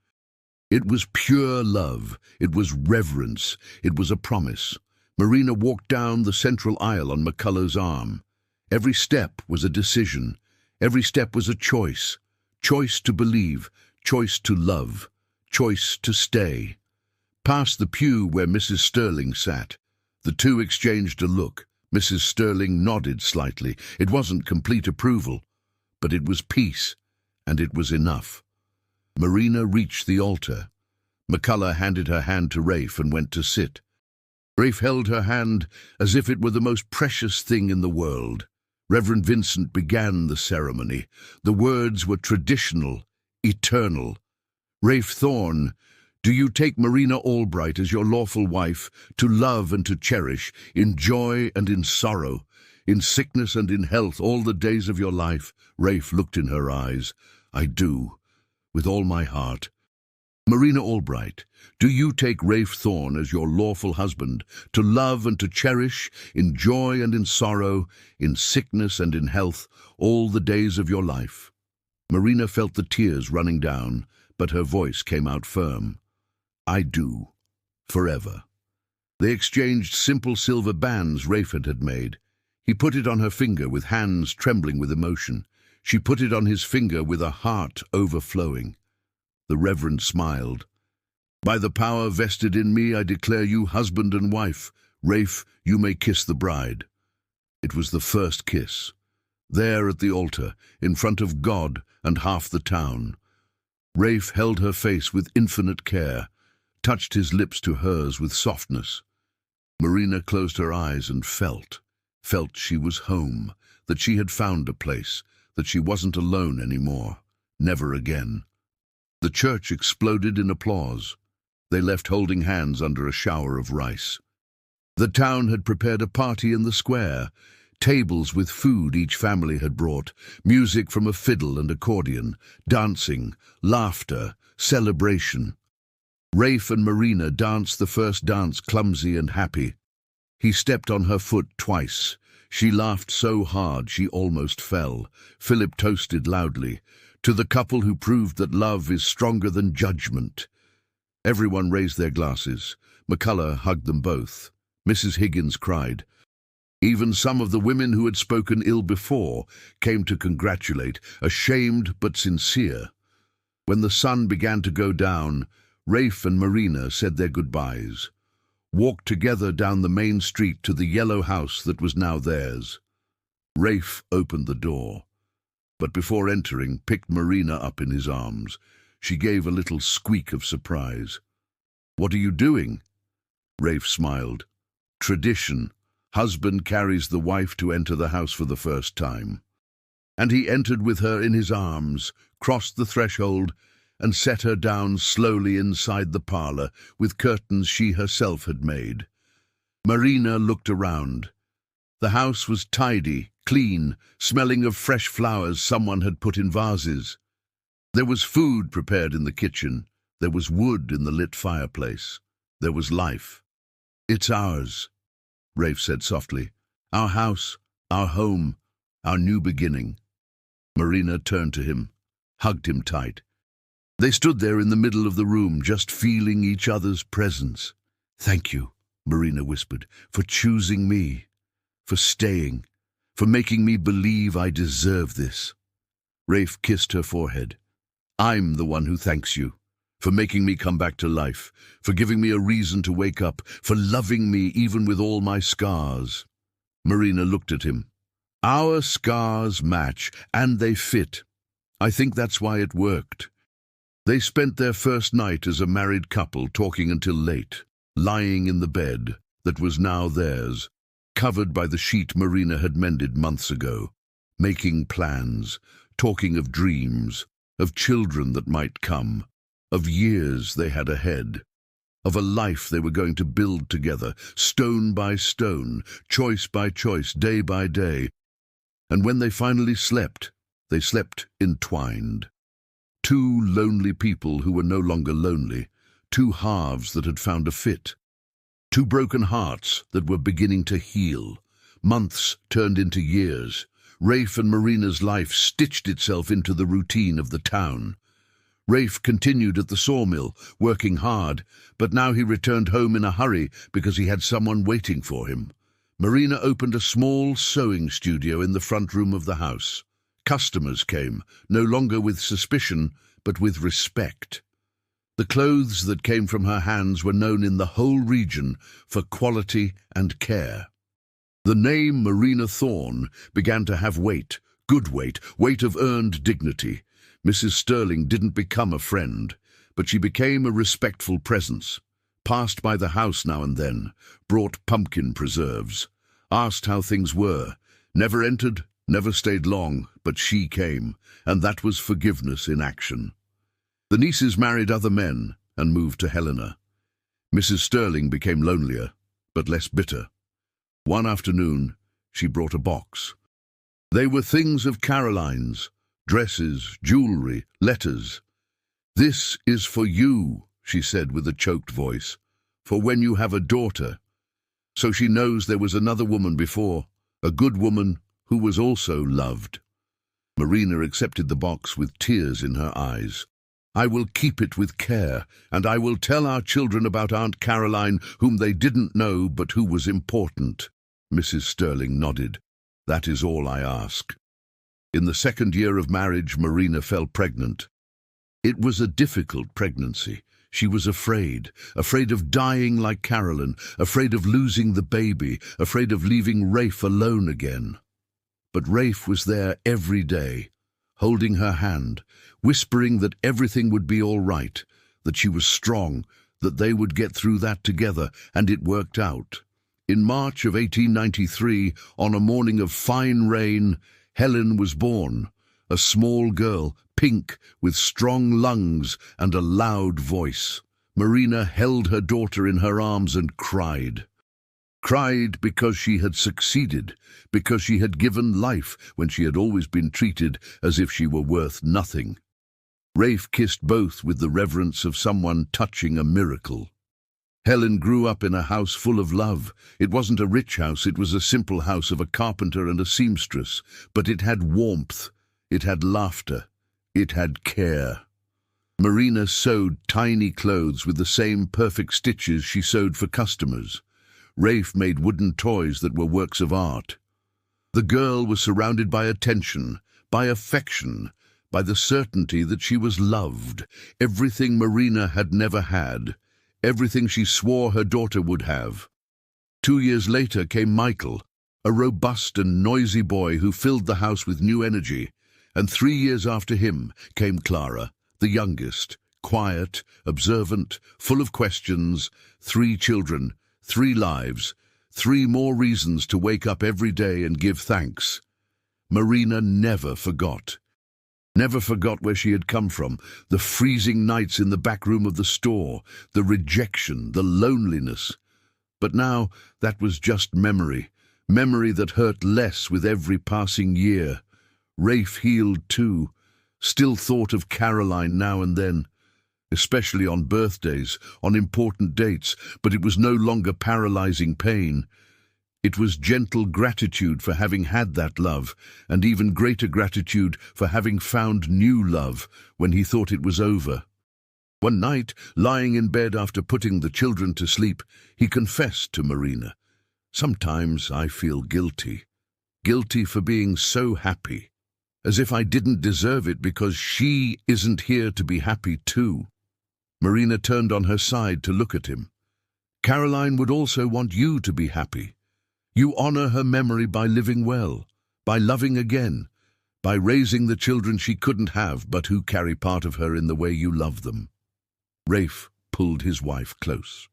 It was pure love, it was reverence, it was a promise. Marina walked down the central aisle on McCullough's arm. Every step was a decision, every step was a choice. Choice to believe, choice to love, choice to stay. Past the pew where Mrs. Sterling sat, the two exchanged a look. Mrs. Sterling nodded slightly. It wasn't complete approval, but it was peace, and it was enough. Marina reached the altar. McCullough handed her hand to Rafe and went to sit. Rafe held her hand as if it were the most precious thing in the world. Reverend Vincent began the ceremony. The words were traditional, eternal. "Rafe Thorne, do you take Marina Albright as your lawful wife, to love and to cherish, in joy and in sorrow, in sickness and in health, all the days of your life?" Rafe looked in her eyes. "I do. with all my heart. Marina Albright, do you take Rafe Thorne as your lawful husband, to love and to cherish, in joy and in sorrow, in sickness and in health, all the days of your life? Marina felt the tears running down, but her voice came out firm. I do, forever. They exchanged simple silver bands Rafe had made. He put it on her finger with hands trembling with emotion. She put it on his finger with a heart overflowing. The Reverend smiled. By the power vested in me, I declare you husband and wife. Rafe, you may kiss the bride. It was the first kiss. There at the altar, in front of God and half the town. Rafe held her face with infinite care, touched his lips to hers with softness. Marina closed her eyes and felt she was home, that she had found a place, that she wasn't alone anymore, never again. The church exploded in applause. They left holding hands under a shower of rice. The town had prepared a party in the square, tables with food each family had brought, music from a fiddle and accordion, dancing, laughter, celebration. Rafe and Marina danced the first dance clumsy and happy. He stepped on her foot twice. She laughed so hard she almost fell. Philip toasted loudly, to the couple who proved that love is stronger than judgment. Everyone raised their glasses. McCullough hugged them both. Mrs. Higgins cried. Even some of the women who had spoken ill before came to congratulate, ashamed but sincere. When the sun began to go down, Rafe and Marina said their goodbyes, walked together down the main street to the yellow house that was now theirs. Rafe opened the door, but before entering, picked Marina up in his arms. She gave a little squeak of surprise. "What are you doing?" Rafe smiled. "Tradition. Husband carries the wife to enter the house for the first time." And he entered with her in his arms, crossed the threshold, and set her down slowly inside the parlour with curtains she herself had made. Marina looked around. The house was tidy, clean, smelling of fresh flowers someone had put in vases. There was food prepared in the kitchen. There was wood in the lit fireplace. There was life. "It's ours," Rafe said softly. "Our house, our home, our new beginning." Marina turned to him, hugged him tight. They stood there in the middle of the room, just feeling each other's presence. "Thank you," Marina whispered, "for choosing me, for staying, for making me believe I deserve this." Rafe kissed her forehead. "I'm the one who thanks you, for making me come back to life, for giving me a reason to wake up, for loving me even with all my scars." Marina looked at him. "Our scars match, and they fit. I think that's why it worked." They spent their first night as a married couple talking until late, lying in the bed that was now theirs, covered by the sheet Marina had mended months ago, making plans, talking of dreams, of children that might come, of years they had ahead, of a life they were going to build together, stone by stone, choice by choice, day by day. And when they finally slept, they slept entwined. Two lonely people who were no longer lonely, two halves that had found a fit, two broken hearts that were beginning to heal. Months turned into years. Rafe and Marina's life stitched itself into the routine of the town. Rafe continued at the sawmill, working hard, but now he returned home in a hurry because he had someone waiting for him. Marina opened a small sewing studio in the front room of the house. Customers came, no longer with suspicion, but with respect. The clothes that came from her hands were known in the whole region for quality and care. The name Marina Thorne began to have weight, good weight, weight of earned dignity. Mrs. Sterling didn't become a friend, but she became a respectful presence. Passed by the house now and then, brought pumpkin preserves, asked how things were, never entered, never stayed long, but she came, and that was forgiveness in action. The nieces married other men and moved to Helena. Mrs. Sterling became lonelier, but less bitter. One afternoon, she brought a box. They were things of Caroline's, dresses, jewelry, letters. "This is for you," she said with a choked voice, "for when you have a daughter." So she knows there was another woman before, a good woman who was also loved. Marina accepted the box with tears in her eyes. "I will keep it with care, and I will tell our children about Aunt Caroline, whom they didn't know but who was important." Mrs. Sterling nodded. "That is all I ask." In the second year of marriage, Marina fell pregnant. It was a difficult pregnancy. She was afraid of dying like Caroline, afraid of losing the baby, afraid of leaving Rafe alone again. But Rafe was there every day, holding her hand, whispering that everything would be all right, that she was strong, that they would get through that together, and it worked out. In March of 1893, on a morning of fine rain, Helen was born, a small girl, pink, with strong lungs and a loud voice. Marina held her daughter in her arms and cried. Cried because she had succeeded, because she had given life when she had always been treated as if she were worth nothing. Rafe kissed both with the reverence of someone touching a miracle. Helen grew up in a house full of love. It wasn't a rich house, it was a simple house of a carpenter and a seamstress, but it had warmth, it had laughter, it had care. Marina sewed tiny clothes with the same perfect stitches she sewed for customers. Rafe made wooden toys that were works of art. The girl was surrounded by attention, by affection, by the certainty that she was loved, everything Marina had never had, everything she swore her daughter would have. 2 years later came Michael, a robust and noisy boy who filled the house with new energy, and 3 years after him came Clara, the youngest, quiet, observant, full of questions, 3 children, 3 lives, 3 more reasons to wake up every day and give thanks. Marina never forgot. Never forgot where she had come from, the freezing nights in the back room of the store, the rejection, the loneliness. But now that was just memory, memory that hurt less with every passing year. Rafe healed too, still thought of Caroline now and then, especially on birthdays, on important dates, but it was no longer paralyzing pain. It was gentle gratitude for having had that love, and even greater gratitude for having found new love when he thought it was over. One night, lying in bed after putting the children to sleep, he confessed to Marina, "Sometimes I feel guilty. Guilty for being so happy. As if I didn't deserve it because she isn't here to be happy too." Marina turned on her side to look at him. "Caroline would also want you to be happy. You honor her memory by living well, by loving again, by raising the children she couldn't have but who carry part of her in the way you love them." Rafe pulled his wife close.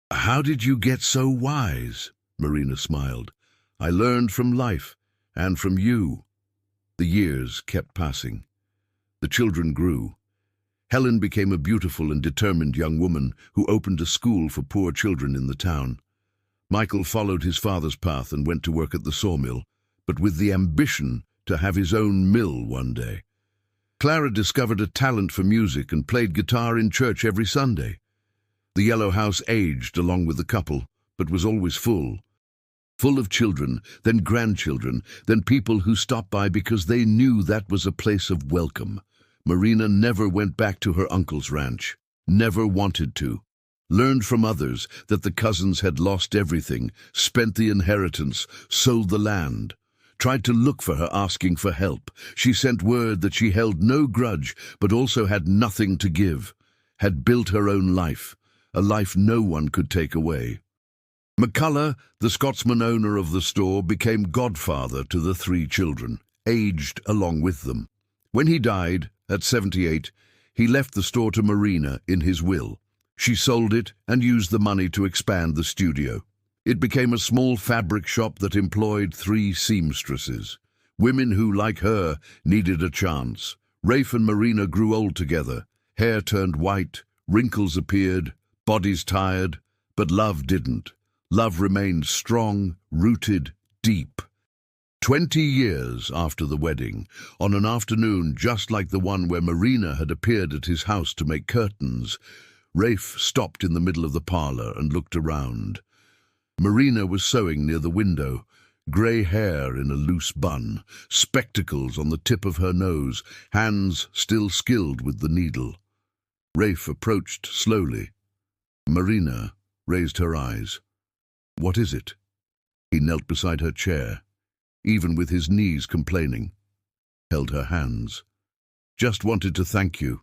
"How did you get so wise?" Marina smiled. "I learned from life and from you." The years kept passing. The children grew. Helen became a beautiful and determined young woman who opened a school for poor children in the town. Michael followed his father's path and went to work at the sawmill, but with the ambition to have his own mill one day. Clara discovered a talent for music and played guitar in church every Sunday. The yellow house aged along with the couple, but was always full. Full of children, then grandchildren, then people who stopped by because they knew that was a place of welcome. Marina never went back to her uncle's ranch, never wanted to. Learned from others that the cousins had lost everything, spent the inheritance, sold the land. Tried to look for her asking for help. She sent word that she held no grudge, but also had nothing to give. Had built her own life, a life no one could take away. McCullough, the Scotsman owner of the store, became godfather to the 3 children, aged along with them. When he died, at 78, he left the store to Marina in his will. She sold it and used the money to expand the studio. It became a small fabric shop that employed 3 seamstresses, women who, like her, needed a chance. Rafe and Marina grew old together. Hair turned white, wrinkles appeared, bodies tired, but love didn't. Love remained strong, rooted, deep. 20 years after the wedding, on an afternoon just like the one where Marina had appeared at his house to make curtains, Rafe stopped in the middle of the parlour and looked around. Marina was sewing near the window, grey hair in a loose bun, spectacles on the tip of her nose, hands still skilled with the needle. Rafe approached slowly. Marina raised her eyes. "What is it?" He knelt beside her chair, even with his knees complaining, held her hands. "Just wanted to thank you."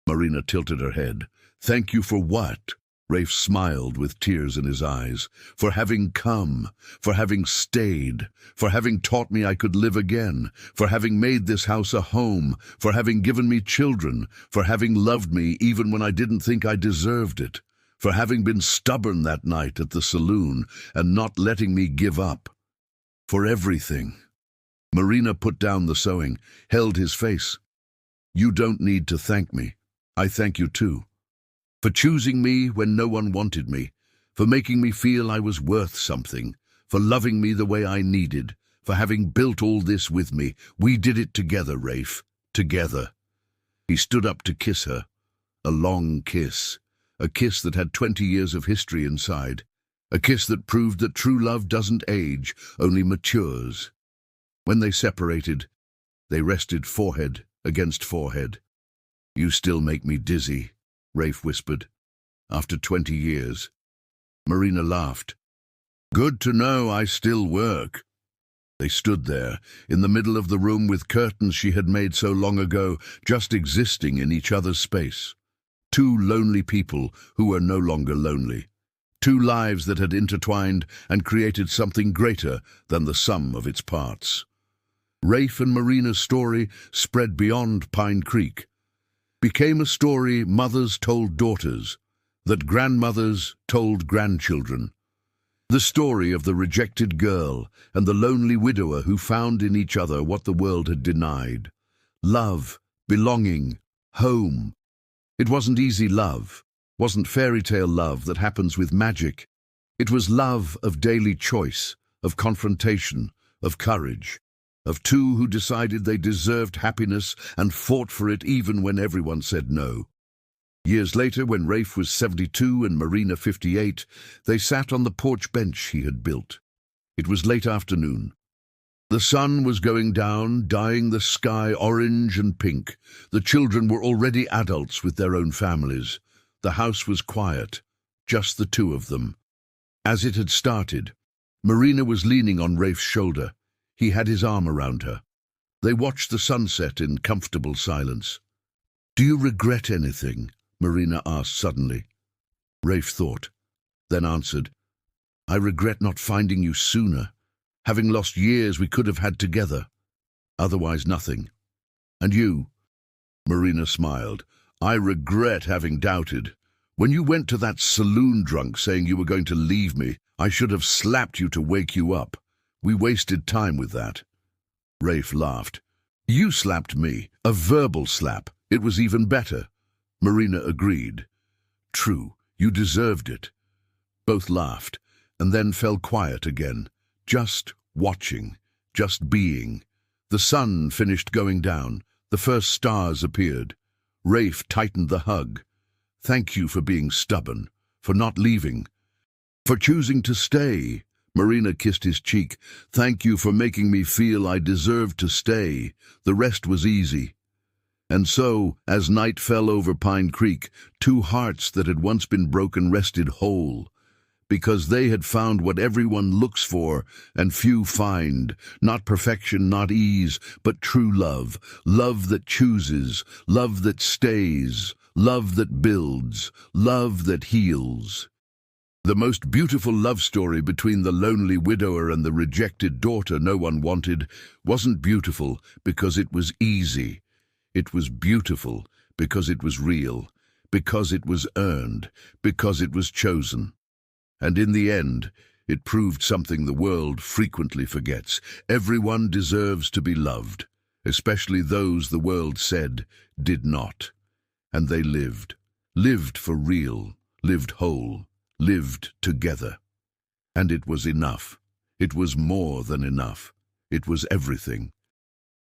Marina tilted her head. "Thank you for what?" Rafe smiled with tears in his eyes. "For having come, for having stayed, for having taught me I could live again, for having made this house a home, for having given me children, for having loved me even when I didn't think I deserved it, for having been stubborn that night at the saloon and not letting me give up. For everything." Marina put down the sewing, held his face. "You don't need to thank me. I thank you too. For choosing me when no one wanted me, for making me feel I was worth something, for loving me the way I needed, for having built all this with me. We did it together, Rafe, together." He stood up to kiss her, a long kiss, a kiss that had 20 years of history inside, a kiss that proved that true love doesn't age, only matures. When they separated, they rested forehead against forehead. "You still make me dizzy," Rafe whispered. "After 20 years. Marina laughed. "Good to know I still work." They stood there, in the middle of the room with curtains she had made so long ago, just existing in each other's space. Two lonely people who were no longer lonely. Two lives that had intertwined and created something greater than the sum of its parts. Rafe and Marina's story spread beyond Pine Creek. Became a story mothers told daughters, that grandmothers told grandchildren. The story of the rejected girl and the lonely widower who found in each other what the world had denied. Love, belonging, home. It wasn't easy love, wasn't fairy tale love that happens with magic. It was love of daily choice, of confrontation, of courage. Of two who decided they deserved happiness and fought for it even when everyone said no. Years later, when Rafe was 72 and Marina 58, they sat on the porch bench he had built. It was late afternoon. The sun was going down, dyeing the sky orange and pink. The children were already adults with their own families. The house was quiet, just the two of them. As it had started, Marina was leaning on Rafe's shoulder. He had his arm around her. They watched the sunset in comfortable silence. "Do you regret anything?" Marina asked suddenly. Rafe thought, then answered, "I regret not finding you sooner, having lost years we could have had together. Otherwise nothing. And you?" Marina smiled. "I regret having doubted. When you went to that saloon drunk saying you were going to leave me, I should have slapped you to wake you up. We wasted time with that." Rafe laughed. "You slapped me, a verbal slap. It was even better." Marina agreed. "True, you deserved it." Both laughed, and then fell quiet again, just watching, just being. The sun finished going down. The first stars appeared. Rafe tightened the hug. "Thank you for being stubborn, for not leaving, for choosing to stay." Marina kissed his cheek. "Thank you for making me feel I deserved to stay. The rest was easy." And so, as night fell over Pine Creek, two hearts that had once been broken rested whole, because they had found what everyone looks for and few find, not perfection, not ease, but true love, love that chooses, love that stays, love that builds, love that heals. The most beautiful love story between the lonely widower and the rejected daughter no one wanted wasn't beautiful because it was easy. It was beautiful because it was real, because it was earned, because it was chosen. And in the end, it proved something the world frequently forgets. Everyone deserves to be loved, especially those the world said did not. And they lived for real, lived whole, lived together. And it was enough. It was more than enough. It was everything.